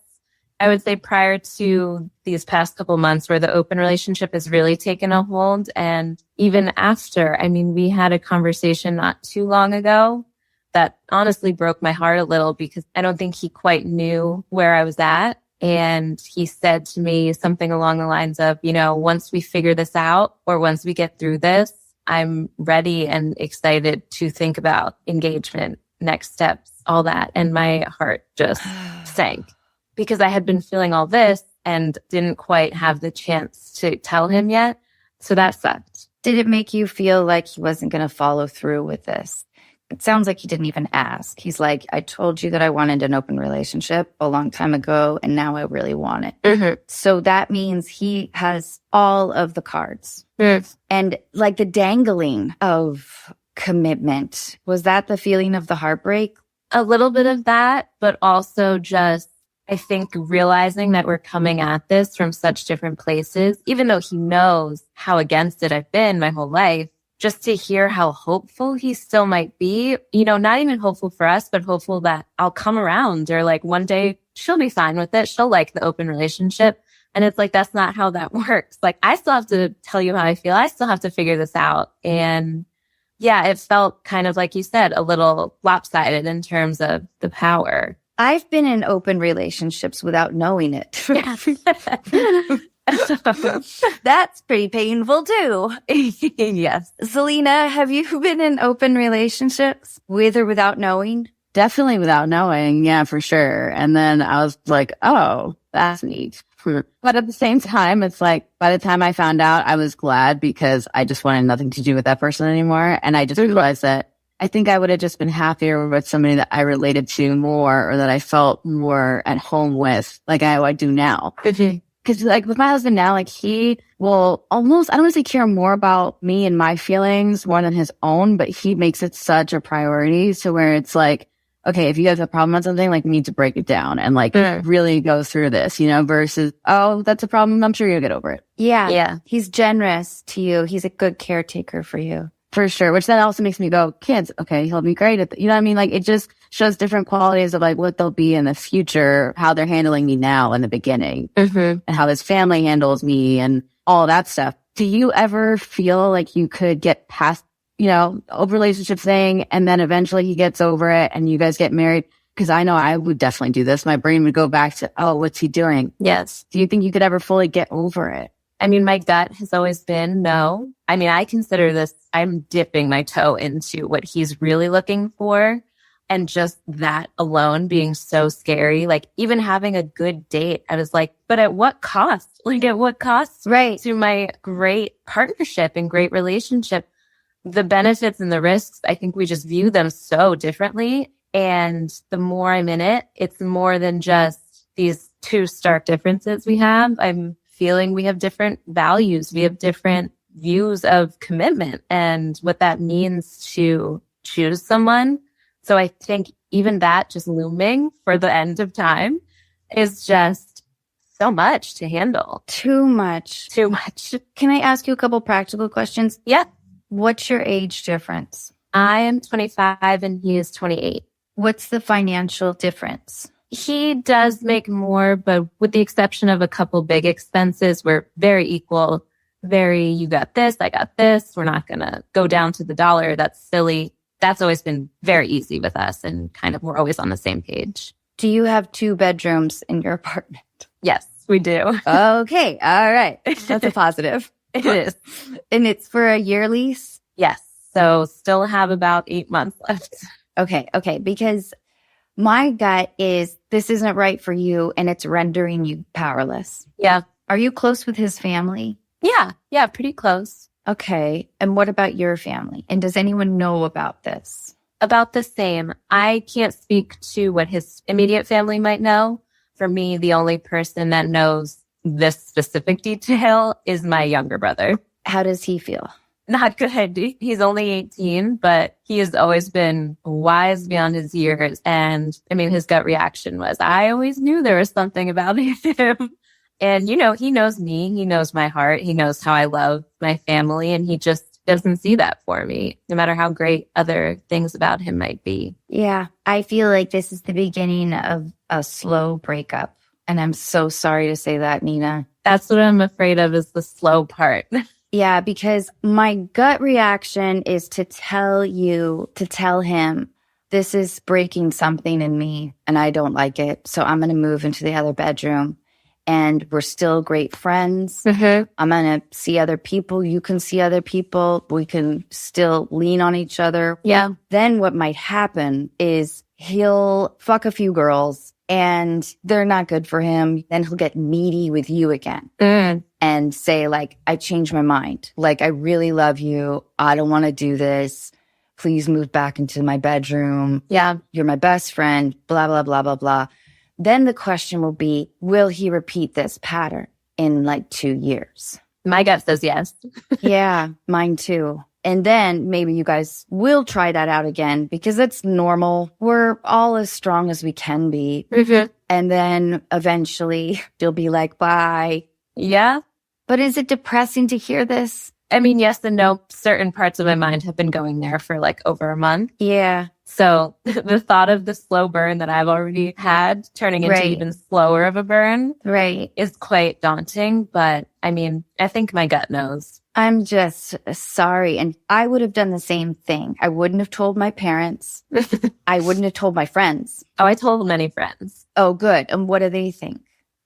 I would say prior to these past couple months where the open relationship has really taken a hold, and even after, we had a conversation not too long ago that honestly broke my heart a little, because I don't think he quite knew where I was at. And he said to me something along the lines of, once we figure this out or once we get through this, I'm ready and excited to think about engagement, next steps, all that. And my heart just sank, because I had been feeling all this and didn't quite have the chance to tell him yet. So that sucked. Did it make you feel like he wasn't going to follow through with this? It sounds like he didn't even ask. He's like, I told you that I wanted an open relationship a long time ago, and now I really want it. Mm-hmm. So that means he has all of the cards. Mm. And like the dangling of commitment, was that the feeling of the heartbreak? A little bit of that, but also just, I think, realizing that we're coming at this from such different places, even though he knows how against it I've been my whole life. Just to hear how hopeful he still might be, not even hopeful for us, but hopeful that I'll come around, or like one day she'll be fine with it. She'll like the open relationship. And it's like, that's not how that works. Like, I still have to tell you how I feel. I still have to figure this out. And yeah, it felt kind of, like you said, a little lopsided in terms of the power. I've been in open relationships without knowing it. That's pretty painful too. Yes. Zelina, have you been in open relationships with or without knowing? Definitely without knowing. Yeah, for sure. And then I was like, oh, that's neat. But at the same time, it's like, by the time I found out, I was glad, because I just wanted nothing to do with that person anymore. And I just realized that I think I would have just been happier with somebody that I related to more, or that I felt more at home with, like I do now. Because like with my husband now, like he will almost, I don't want to say care more about me and my feelings more than his own, but he makes it such a priority. So where it's like, okay, if you guys have a problem on something, like, we need to break it down and like really go through this, versus, oh, that's a problem, I'm sure you'll get over it. Yeah. He's generous to you. He's a good caretaker for you. For sure. Which then also makes me go, kids, okay, he'll be great at you know what I mean? Like, it just shows different qualities of like what they'll be in the future, how they're handling me now in the beginning, and how his family handles me and all that stuff. Do you ever feel like you could get past, old relationship thing, and then eventually he gets over it and you guys get married? Because I know I would definitely do this. My brain would go back to, oh, what's he doing? Yes. Do you think you could ever fully get over it? My gut has always been no. I consider this, I'm dipping my toe into what he's really looking for. And just that alone being so scary, like even having a good date, I was like, but at what cost? Like, at what cost? Right. To my great partnership and great relationship. The benefits and the risks, I think we just view them so differently. And the more I'm in it, it's more than just these two stark differences we have. I'm feeling we have different values. We have different views of commitment and what that means to choose someone. So I think even that just looming for the end of time is just so much to handle. Too much. Can I ask you a couple practical questions? Yeah. What's your age difference? I am 25 and he is 28. What's the financial difference? He does make more, but with the exception of a couple big expenses, we're very equal. You got this, I got this. We're not going to go down to the dollar. That's silly. That's always been very easy with us, and kind of we're always on the same page. Do you have 2 bedrooms in your apartment? Yes, we do. Okay. All right. That's a positive. It is. And it's for a year lease? Yes. So still have about 8 months left. Okay. Because my gut is this isn't right for you and it's rendering you powerless. Yeah. Are you close with his family? Yeah. Yeah. Pretty close. Okay. And what about your family? And does anyone know about this? About the same. I can't speak to what his immediate family might know. For me, the only person that knows this specific detail is my younger brother. How does he feel? Not good. He's only 18, but he has always been wise beyond his years. And I mean, his gut reaction was, I always knew there was something about him. And, you know, he knows me. He knows my heart. He knows how I love my family. And he just doesn't see that for me, no matter how great other things about him might be. Yeah. I feel like this is the beginning of a slow breakup. And I'm so sorry to say that, Nina. That's what I'm afraid of, is the slow part. Yeah, because my gut reaction is to tell him, this is breaking something in me and I don't like it. So I'm going to move into the other bedroom. And we're still great friends. Mm-hmm. I'm going to see other people. You can see other people. We can still lean on each other. Yeah. Then what might happen is he'll fuck a few girls and they're not good for him. Then he'll get needy with you again and say, like, I changed my mind. Like, I really love you. I don't want to do this. Please move back into my bedroom. Yeah. You're my best friend, blah, blah, blah, blah, blah. Then the question will be, will he repeat this pattern in like 2 years? My gut says yes. Yeah, mine too. And then maybe you guys will try that out again because it's normal. We're all as strong as we can be. Mm-hmm. And then eventually you'll be like, bye. Yeah. But is it depressing to hear this? I mean, yes and no. Certain parts of my mind have been going there for like over a month. Yeah. So the thought of the slow burn that I've already had turning into even slower of a burn is quite daunting. But I mean, I think my gut knows. I'm just sorry. And I would have done the same thing. I wouldn't have told my parents. I wouldn't have told my friends. Oh, I told many friends. Oh, good. And what do they think?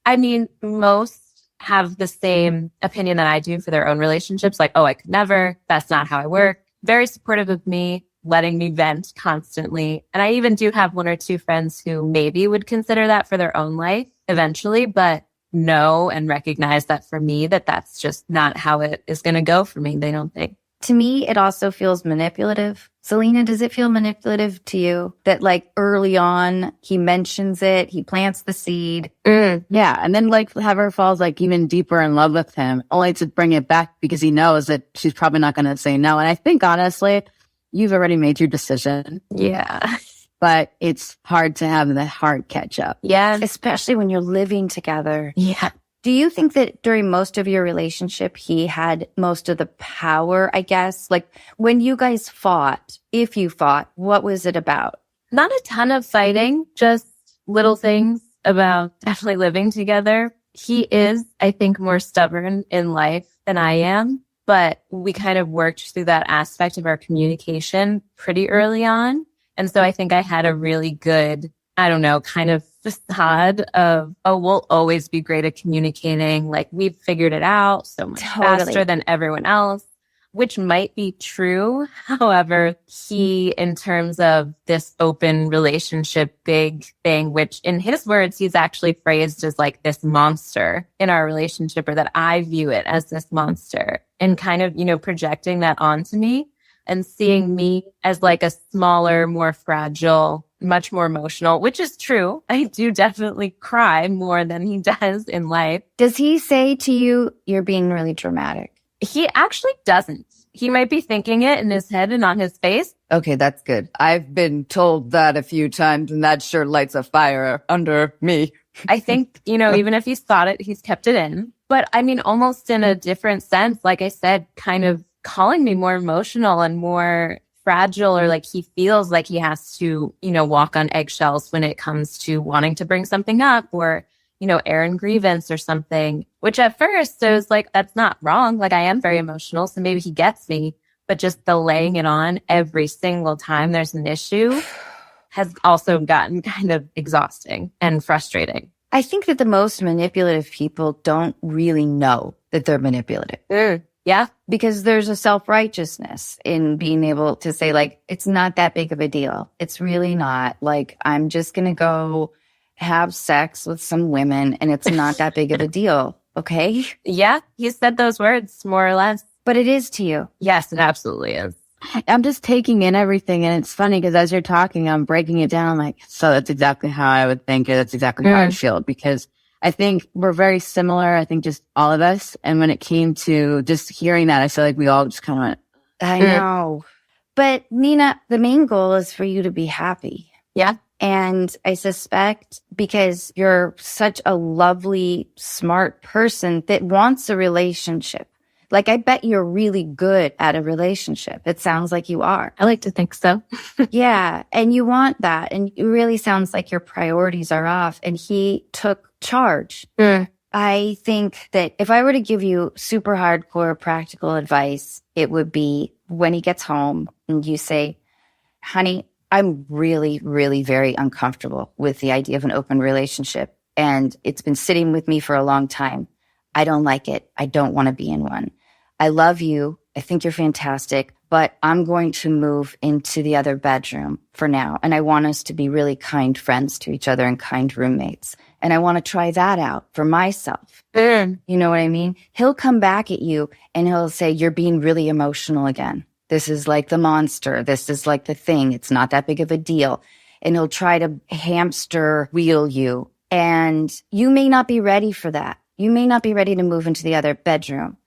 I mean, most have the same opinion that I do for their own relationships. Like, oh, I could never. That's not how I work. Very supportive of me, letting me vent constantly. And I even do have 1 or 2 friends who maybe would consider that for their own life eventually, but know and recognize that for me, that's just not how it is going to go for me. They don't think. To me, it also feels manipulative. Zelina, does it feel manipulative to you that like early on he mentions it, he plants the seed? Yeah. And then like Heather falls like even deeper in love with him, only to bring it back because he knows that she's probably not going to say no. And I think honestly, you've already made your decision. Yeah. But it's hard to have the heart catch up. Yeah. Especially when you're living together. Yeah. Do you think that during most of your relationship, he had most of the power, I guess? Like when you guys fought, if you fought, what was it about? Not a ton of fighting, just little things about definitely living together. He is, I think, more stubborn in life than I am, but we kind of worked through that aspect of our communication pretty early on. And so I think I had a really good, I don't know, kind of facade of, oh, we'll always be great at communicating. Like we've figured it out so much faster than everyone else, which might be true. However, he, in terms of this open relationship, big thing, which in his words, he's actually phrased as like this monster in our relationship, or that I view it as this monster, and kind of, you know, projecting that onto me and seeing me as like a smaller, more fragile, much more emotional, which is true. I do definitely cry more than he does in life. Does he say to you, you're being really dramatic? He actually doesn't. He might be thinking it in his head and on his face. Okay, that's good. I've been told that a few times, and that sure lights a fire under me. I think, you know, even if he's thought it, he's kept it in. But I mean, almost in a different sense, like I said, kind of calling me more emotional and more fragile, or like he feels like he has to, you know, walk on eggshells when it comes to wanting to bring something up, or, you know, air and grievance or something, which at first I was like, that's not wrong. Like I am very emotional, so maybe he gets me, but just the laying it on every single time there's an issue has also gotten kind of exhausting and frustrating. I think that the most manipulative people don't really know that they're manipulative. Yeah. Because there's a self-righteousness in being able to say, like, it's not that big of a deal. It's really not. Like, I'm just going to go have sex with some women and it's not that big of a deal. okay? Yeah, you said those words more or less. But it is to you. Yes, it absolutely is. I'm just taking in everything. And it's funny because as you're talking, I'm breaking it down. I'm like, so that's exactly how I would think it. That's exactly how I feel, because I think we're very similar. I think just all of us. And when it came to just hearing that, I feel like we all just kind of went, I know. But Nina, the main goal is for you to be happy. Yeah. And I suspect because you're such a lovely, smart person that wants a relationship. Like, I bet you're really good at a relationship. It sounds like you are. I like to think so. Yeah. And you want that. And it really sounds like your priorities are off. And he took charge. I think that if I were to give you super hardcore practical advice, it would be when he gets home and you say, honey, I'm really, really very uncomfortable with the idea of an open relationship. And it's been sitting with me for a long time. I don't like it. I don't want to be in one. I love you. I think you're fantastic, but I'm going to move into the other bedroom for now. And I want us to be really kind friends to each other and kind roommates. And I want to try that out for myself. You know what I mean? He'll come back at you and he'll say, you're being really emotional again. This is like the monster. This is like the thing. It's not that big of a deal. And he'll try to hamster wheel you. And you may not be ready for that. You may not be ready to move into the other bedroom.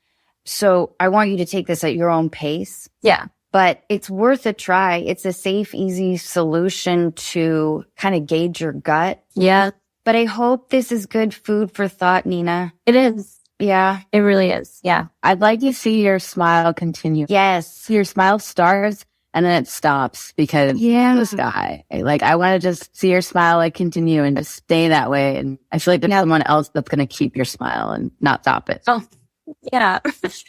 So I want you to take this at your own pace. Yeah. But it's worth a try. It's a safe, easy solution to kind of gauge your gut. Yeah. But I hope this is good food for thought, Nina. It is. Yeah. It really is. Yeah. I'd like to see your smile continue. Yes. Your smile starts and then it stops because this guy, like, I want to just see your smile like continue and just stay that way. And I feel like there's someone else that's going to keep your smile and not stop it. Oh, yeah.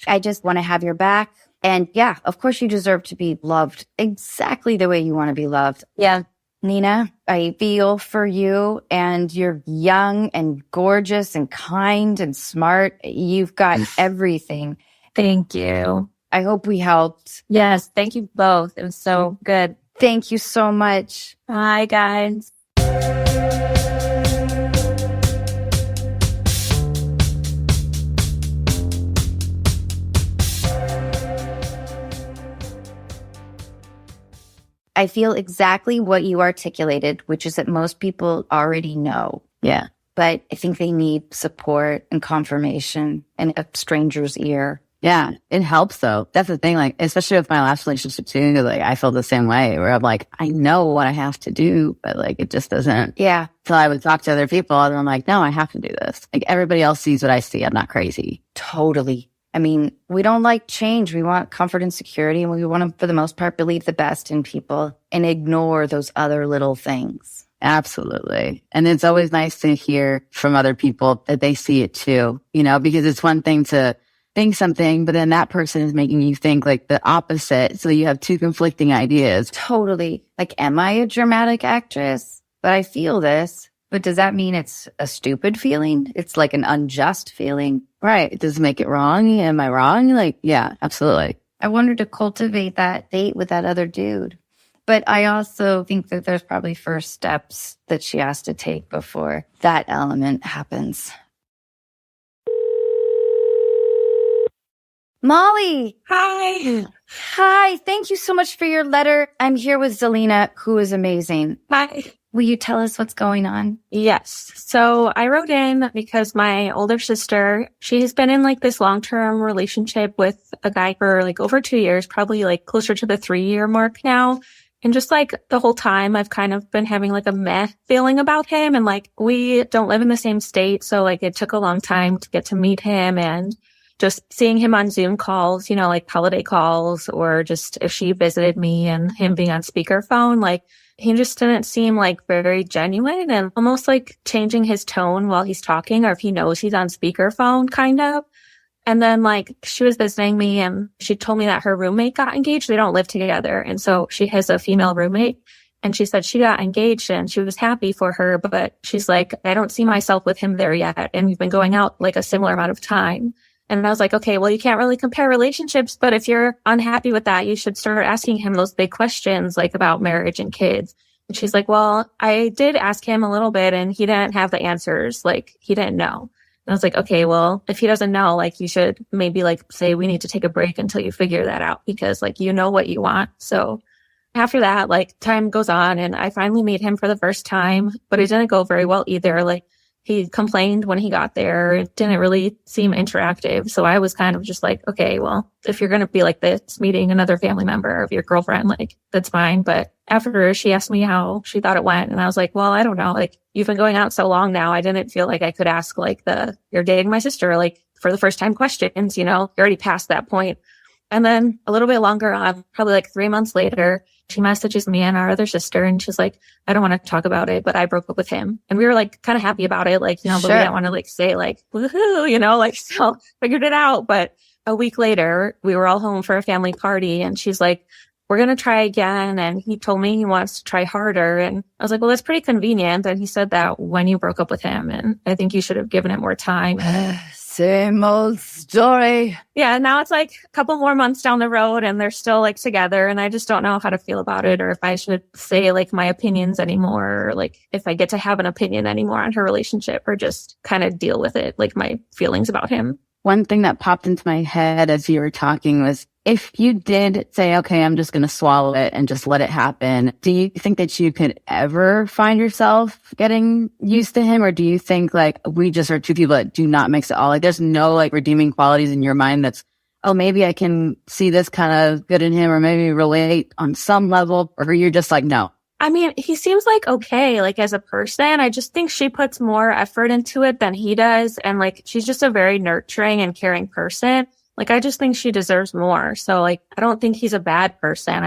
I just want to have your back. And yeah, of course you deserve to be loved exactly the way you want to be loved. Yeah. Nina, I feel for you, and you're young and gorgeous and kind and smart. You've got everything. Thank you. I hope we helped. Yes. Thank you both. It was so good. Thank you so much. Bye, guys. I feel exactly what you articulated, which is that most people already know. Yeah. But I think they need support and confirmation and a stranger's ear. Yeah. It helps though. That's the thing. Like, especially with my last relationship too, like I feel the same way where I'm like, I know what I have to do, but like, it just doesn't. Yeah. So I would talk to other people and I'm like, no, I have to do this. Like everybody else sees what I see. I'm not crazy. Totally. I mean, we don't like change. We want comfort and security, and we want to, for the most part, believe the best in people and ignore those other little things. Absolutely. And it's always nice to hear from other people that they see it too, you know, because it's one thing to think something, but then that person is making you think like the opposite. So you have two conflicting ideas. Totally. Like, am I a dramatic actress? But I feel this. But does that mean it's a stupid feeling? It's like an unjust feeling. Right. Does it make it wrong? Am I wrong? Like, yeah, absolutely. I want her to cultivate that date with that other dude. But I also think that there's probably first steps that she has to take before that element happens. Molly! Hi. Hi, thank you so much for your letter. I'm here with Zelina, who is amazing. Hi. Will you tell us what's going on? Yes. So I wrote in because my older sister, she has been in like this long-term relationship with a guy for like over 2 years, probably like closer to the 3-year mark now. And just like the whole time I've kind of been having like a meh feeling about him. And like we don't live in the same state. So like it took a long time to get to meet him, and just seeing him on Zoom calls, you know, like holiday calls, or just if she visited me and him being on speakerphone, like he just didn't seem like very genuine and almost like changing his tone while he's talking, or if he knows he's on speakerphone kind of. And then like she was visiting me and she told me that her roommate got engaged. They don't live together. And so she has a female roommate, and she said she got engaged and she was happy for her, but she's like, I don't see myself with him there yet. And we've been going out like a similar amount of time. And I was like, okay, well, you can't really compare relationships, but if you're unhappy with that, you should start asking him those big questions like about marriage and kids. And she's like, well, I did ask him a little bit and he didn't have the answers. Like he didn't know. I was like, okay, well, if he doesn't know, like, you should maybe like say we need to take a break until you figure that out, because like, you know what you want. So after that, like, time goes on and I finally meet him for the first time, but it didn't go very well either. Like, he complained when he got there. It didn't really seem interactive. So I was kind of just like, okay, well, if you're going to be like this, meeting another family member of your girlfriend, like, that's fine. But after she asked me how she thought it went, and I was like, well, I don't know. Like, you've been going out so long now. I didn't feel like I could ask like you're dating my sister, like, for the first time questions, you're already past that point. And then a little bit longer on, probably like 3 months later, she messages me and our other sister, and she's like, I don't want to talk about it, but I broke up with him. And we were like kind of happy about it. Like, but we didn't want to like say like, woohoo, like, so figured it out. But a week later, we were all home for a family party, and she's like, we're going to try again. And he told me he wants to try harder. And I was like, well, that's pretty convenient. And he said that when you broke up with him, and I think you should have given it more time. Same old story. Yeah, now it's like a couple more months down the road and they're still like together, and I just don't know how to feel about it, or if I should say like my opinions anymore, or like if I get to have an opinion anymore on her relationship, or just kind of deal with it, like my feelings about him. One thing that popped into my head as you were talking was, if you did say, okay, I'm just going to swallow it and just let it happen, do you think that you could ever find yourself getting used to him? Or do you think like we just are two people that do not mix at all? Like there's no like redeeming qualities in your mind that's, oh, maybe I can see this kind of good in him, or maybe relate on some level, or you're just like, no. I mean, he seems like okay, like as a person. I just think she puts more effort into it than he does. And like, she's just a very nurturing and caring person. Like, I just think she deserves more. So like, I don't think he's a bad person.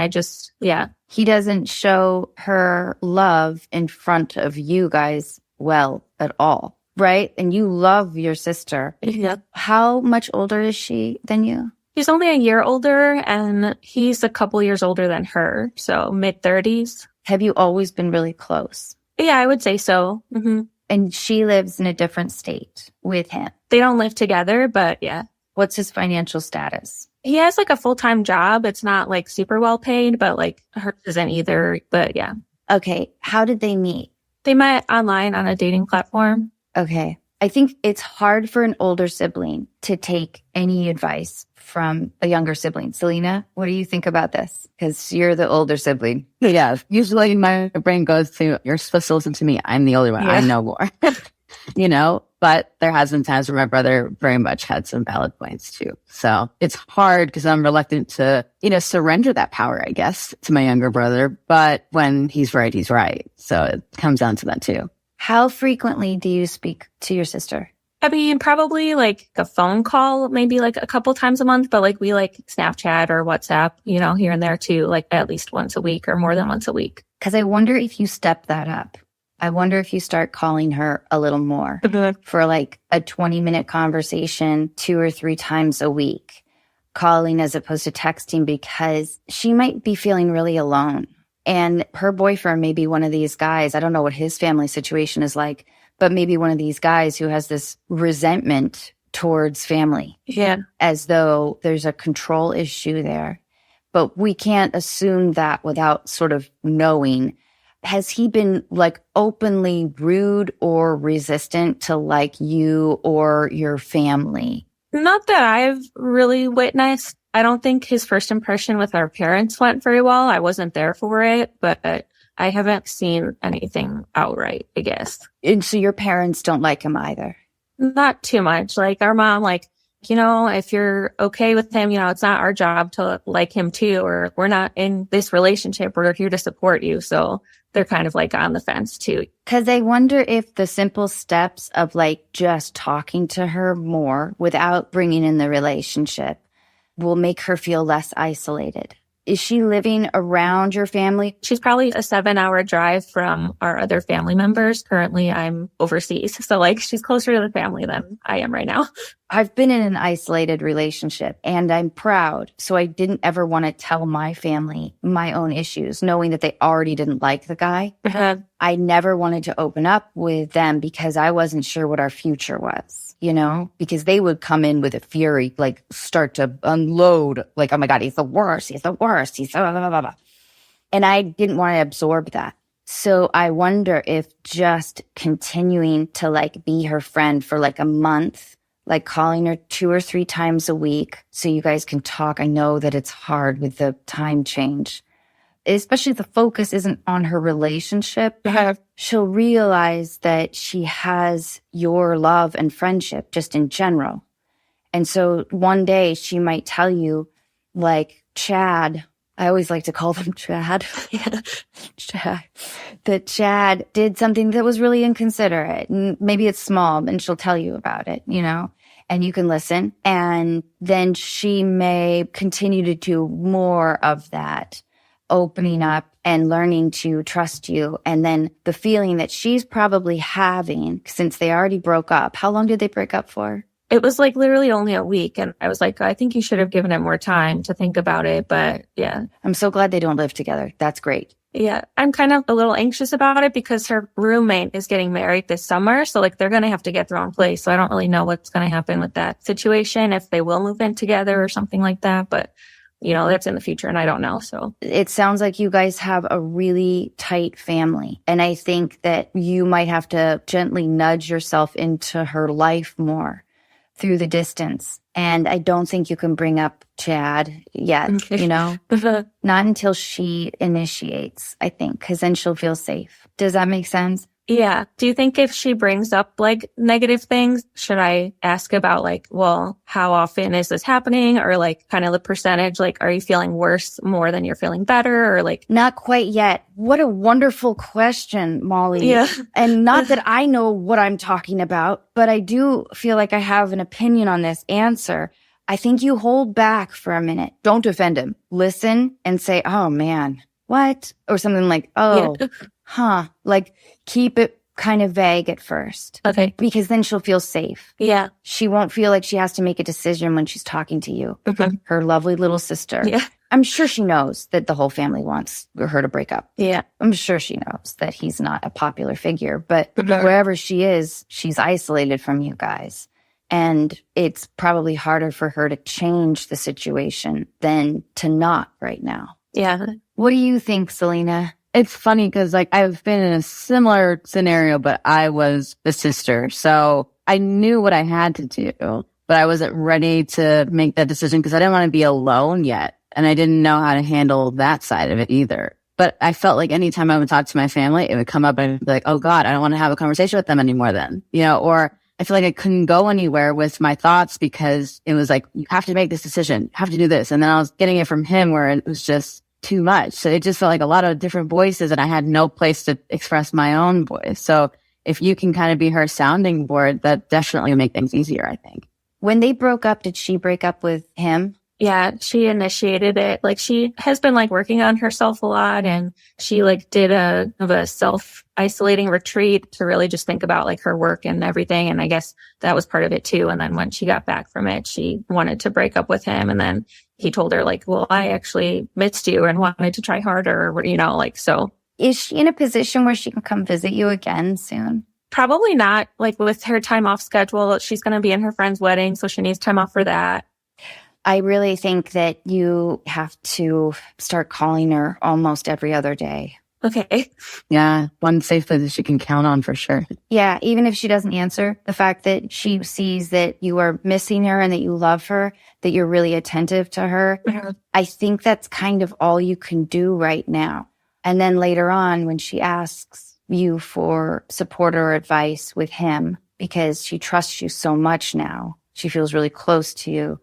Yeah. He doesn't show her love in front of you guys well at all, right? And you love your sister. Yeah. How much older is she than you? He's only a year older, and he's a couple years older than her. So mid-30s. Have you always been really close? Yeah, I would say so. Mm-hmm. And she lives in a different state with him. They don't live together, but yeah. What's his financial status? He has like a full-time job. It's not like super well paid, but like hers isn't either. But yeah. Okay. How did they meet? They met online on a dating platform. Okay. I think it's hard for an older sibling to take any advice from a younger sibling. Zelina, what do you think about this? Because you're the older sibling. Yeah. Usually my brain goes to, you're supposed to listen to me. I'm the older one. Yeah. I know more. But there has been times where my brother very much had some valid points too. So it's hard because I'm reluctant to, surrender that power, I guess, to my younger brother. But when he's right, he's right. So it comes down to that too. How frequently do you speak to your sister? I mean, probably like a phone call, maybe like a couple times a month, but like we like Snapchat or WhatsApp, here and there too, like at least once a week or more than once a week. Because I wonder if you step that up. I wonder if you start calling her a little more for like a 20-minute conversation 2 or 3 times a week, calling as opposed to texting, because she might be feeling really alone. And her boyfriend may be one of these guys. I don't know what his family situation is like, but maybe one of these guys who has this resentment towards family. Yeah. As though there's a control issue there. But we can't assume that without sort of knowing. Has he been like openly rude or resistant to like you or your family? Not that I've really witnessed. I don't think his first impression with our parents went very well. I wasn't there for it, but I haven't seen anything outright, I guess. And so your parents don't like him either? Not too much. Like our mom, if you're okay with him, it's not our job to like him too, or we're not in this relationship. We're here to support you. So they're kind of like on the fence too. Because I wonder if the simple steps of like just talking to her more without bringing in the relationship will make her feel less isolated. Is she living around your family? She's probably a 7-hour drive from our other family members. Currently, I'm overseas. So like she's closer to the family than I am right now. I've been in an isolated relationship and I'm proud. So I didn't ever want to tell my family my own issues, knowing that they already didn't like the guy. I never wanted to open up with them because I wasn't sure what our future was, because they would come in with a fury, like start to unload, like, oh my God, he's the worst. He's the worst. He's blah, blah, blah, blah. And I didn't want to absorb that. So I wonder if just continuing to like be her friend for like a month, like calling her 2 or 3 times a week so you guys can talk. I know that it's hard with the time change, especially if the focus isn't on her relationship. She'll realize that she has your love and friendship just in general. And so one day she might tell you, like, Chad, I always like to call them Chad. Chad. That Chad did something that was really inconsiderate. And maybe it's small, and she'll tell you about it, you know, and you can listen. And then she may continue to do more of that, opening up and learning to trust you. And then the feeling that she's probably having, since they already broke up. How long did they break up for? It was like literally only a week. And I was like, I think you should have given it more time to think about it. But yeah. I'm so glad they don't live together. That's great. Yeah. I'm kind of a little anxious about it because her roommate is getting married this summer. So like they're going to have to get their own place. So I don't really know what's going to happen with that situation, if they will move in together or something like that. But you know, that's in the future and I don't know. So it sounds like you guys have a really tight family. And I think that you might have to gently nudge yourself into her life more through the distance. And I don't think you can bring up Chad yet, you know, not until she initiates, I think, because then she'll feel safe. Does that make sense? Yeah. Do you think if she brings up like negative things, should I ask about like, well, how often is this happening? Or like kind of the percentage, like, are you feeling worse more than you're feeling better? Or like, not quite yet. What a wonderful question, Molly. Yeah. And not that I know what I'm talking about, but I do feel like I have an opinion on this answer. I think you hold back for a minute. Don't defend him. Listen and say, oh man, what? Or something like, oh, yeah. Huh. Like keep it kind of vague at first. Okay. Because then she'll feel safe. Yeah. She won't feel like she has to make a decision when she's talking to you. Mm-hmm. Her lovely little sister. Yeah. I'm sure she knows that the whole family wants her to break up. Yeah. I'm sure she knows that he's not a popular figure, but wherever she is, she's isolated from you guys. And it's probably harder for her to change the situation than to not right now. Yeah. What do you think, Zelina? It's funny because like I've been in a similar scenario, but I was the sister. So I knew what I had to do, but I wasn't ready to make that decision because I didn't want to be alone yet. And I didn't know how to handle that side of it either. But I felt like anytime I would talk to my family, it would come up and I'd be like, oh God, I don't want to have a conversation with them anymore then, you know, or I feel like I couldn't go anywhere with my thoughts because it was like, you have to make this decision, you have to do this. And then I was getting it from him where it was just too much. So it just felt like a lot of different voices and I had no place to express my own voice. So if you can kind of be her sounding board, that definitely will make things easier, I think. When they broke up, did she break up with him? Yeah, she initiated it. Like she has been like working on herself a lot and she like did a self-isolating retreat to really just think about like her work and everything. And I guess that was part of it too. And then when she got back from it, she wanted to break up with him. And then he told her like, well, I actually missed you and wanted to try harder, you know, like, so. Is she in a position where she can come visit you again soon? Probably not. Like with her time off schedule, she's going to be in her friend's wedding. So she needs time off for that. I really think that you have to start calling her almost every other day. Okay. Yeah, one safe place that she can count on for sure. Yeah, even if she doesn't answer, the fact that she sees that you are missing her and that you love her, that you're really attentive to her, I think that's kind of all you can do right now. And then later on, when she asks you for support or advice with him, because she trusts you so much now, she feels really close to you,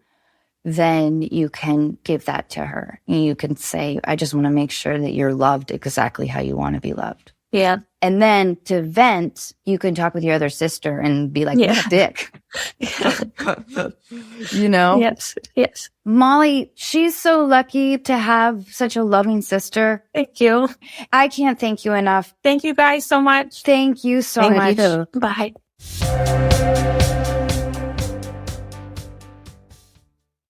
then you can give that to her. You can say, I just want to make sure that you're loved exactly how you want to be loved. Yeah. And then to vent, you can talk with your other sister and be like, yeah. Dick. You know? Yes. Yes. Molly, she's so lucky to have such a loving sister. Thank you. I can't thank you enough. Thank you guys so much. Thank you so much. You. Bye.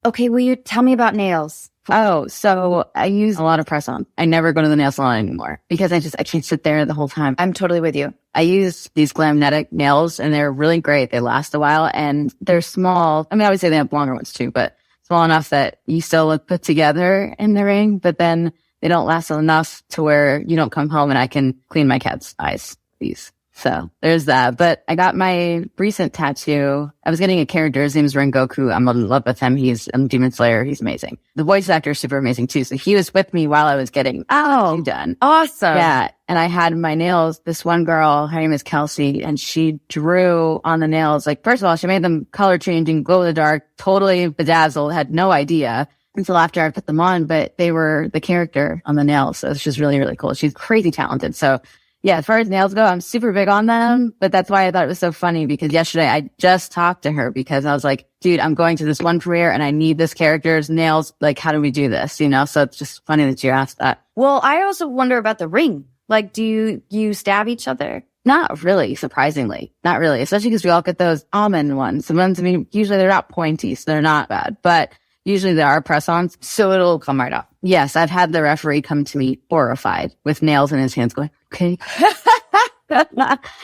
Okay, will you tell me about nails? Oh, so I use a lot of press-on. I never go to the nail salon anymore because I can't sit there the whole time. I'm totally with you. I use these Glamnetic nails and they're really great. They last a while and they're small. I mean, I would say they have longer ones too, but small enough that you still look put together in the ring, but then they don't last enough to where you don't come home and I can clean my cat's eyes, please. So there's that. But I got my recent tattoo. I was getting a character. His name is Rengoku. I'm in love with him. He's a Demon Slayer. He's amazing. The voice actor is super amazing too. So he was with me while I was getting done. Awesome. Yeah. And I had my nails. This one girl, her name is Kelsey, and she drew on the nails. Like, first of all, she made them color changing, glow in the dark, totally bedazzled, had no idea until after I put them on, but they were the character on the nails. So it's just really, really cool. She's crazy talented. So yeah, as far as nails go, I'm super big on them, but that's why I thought it was so funny because yesterday I just talked to her because I was like, dude, I'm going to this one premiere and I need this character's nails. Like, how do we do this? You know, so it's just funny that you asked that. Well, I also wonder about the ring. Like, do you stab each other? Not really, surprisingly. Not really, especially because we all get those almond ones. The ones, I mean, usually they're not pointy, so they're not bad, but usually there are press-ons, so it'll come right off. Yes, I've had the referee come to me horrified with nails in his hands going, okay.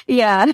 Yeah,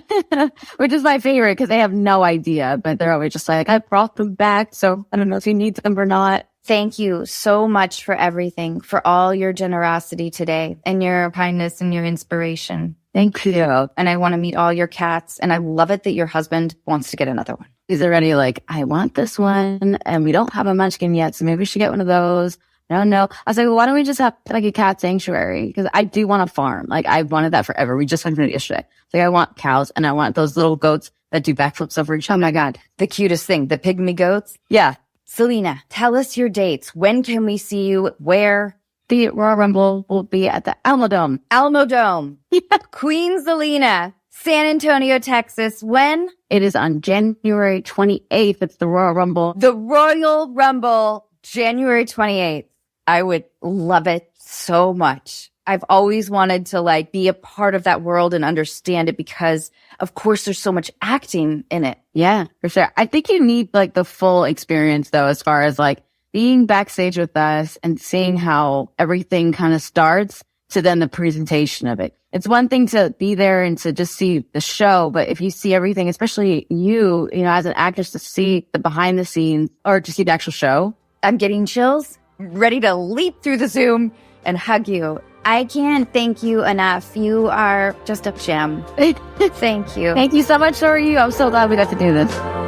which is my favorite because they have no idea, but they're always just like, I brought them back, so I don't know if he needs them or not. Thank you so much for everything, for all your generosity today and your kindness and your inspiration. Thank you. And I want to meet all your cats. And I love it that your husband wants to get another one. He's already like, I want this one and we don't have a munchkin yet, so maybe we should get one of those. I don't know. I was like, well, why don't we just have like a cat sanctuary? Because I do want a farm. Like I wanted that forever. We just hunted it yesterday. Like I want cows and I want those little goats that do backflips over each other. Oh my God. The cutest thing. The pygmy goats. Yeah. Zelina, tell us your dates. When can we see you? Where? The Royal Rumble will be at the Alamo Dome. Alamo Dome. Yeah. Queen Zelina, San Antonio, Texas. When? It is on January 28th. It's the Royal Rumble. The Royal Rumble, January 28th. I would love it so much. I've always wanted to like be a part of that world and understand it because of course there's so much acting in it. Yeah, for sure. I think you need like the full experience though, as far as like being backstage with us and seeing how everything kind of starts to then the presentation of it. It's one thing to be there and to just see the show, but if you see everything, especially you know, as an actress to see the behind the scenes or to see the actual show. I'm getting chills, ready to leap through the Zoom and hug you. I can't thank you enough. You are just a gem. Thank you. Thank you so much, so are you. I'm so glad we got to do this.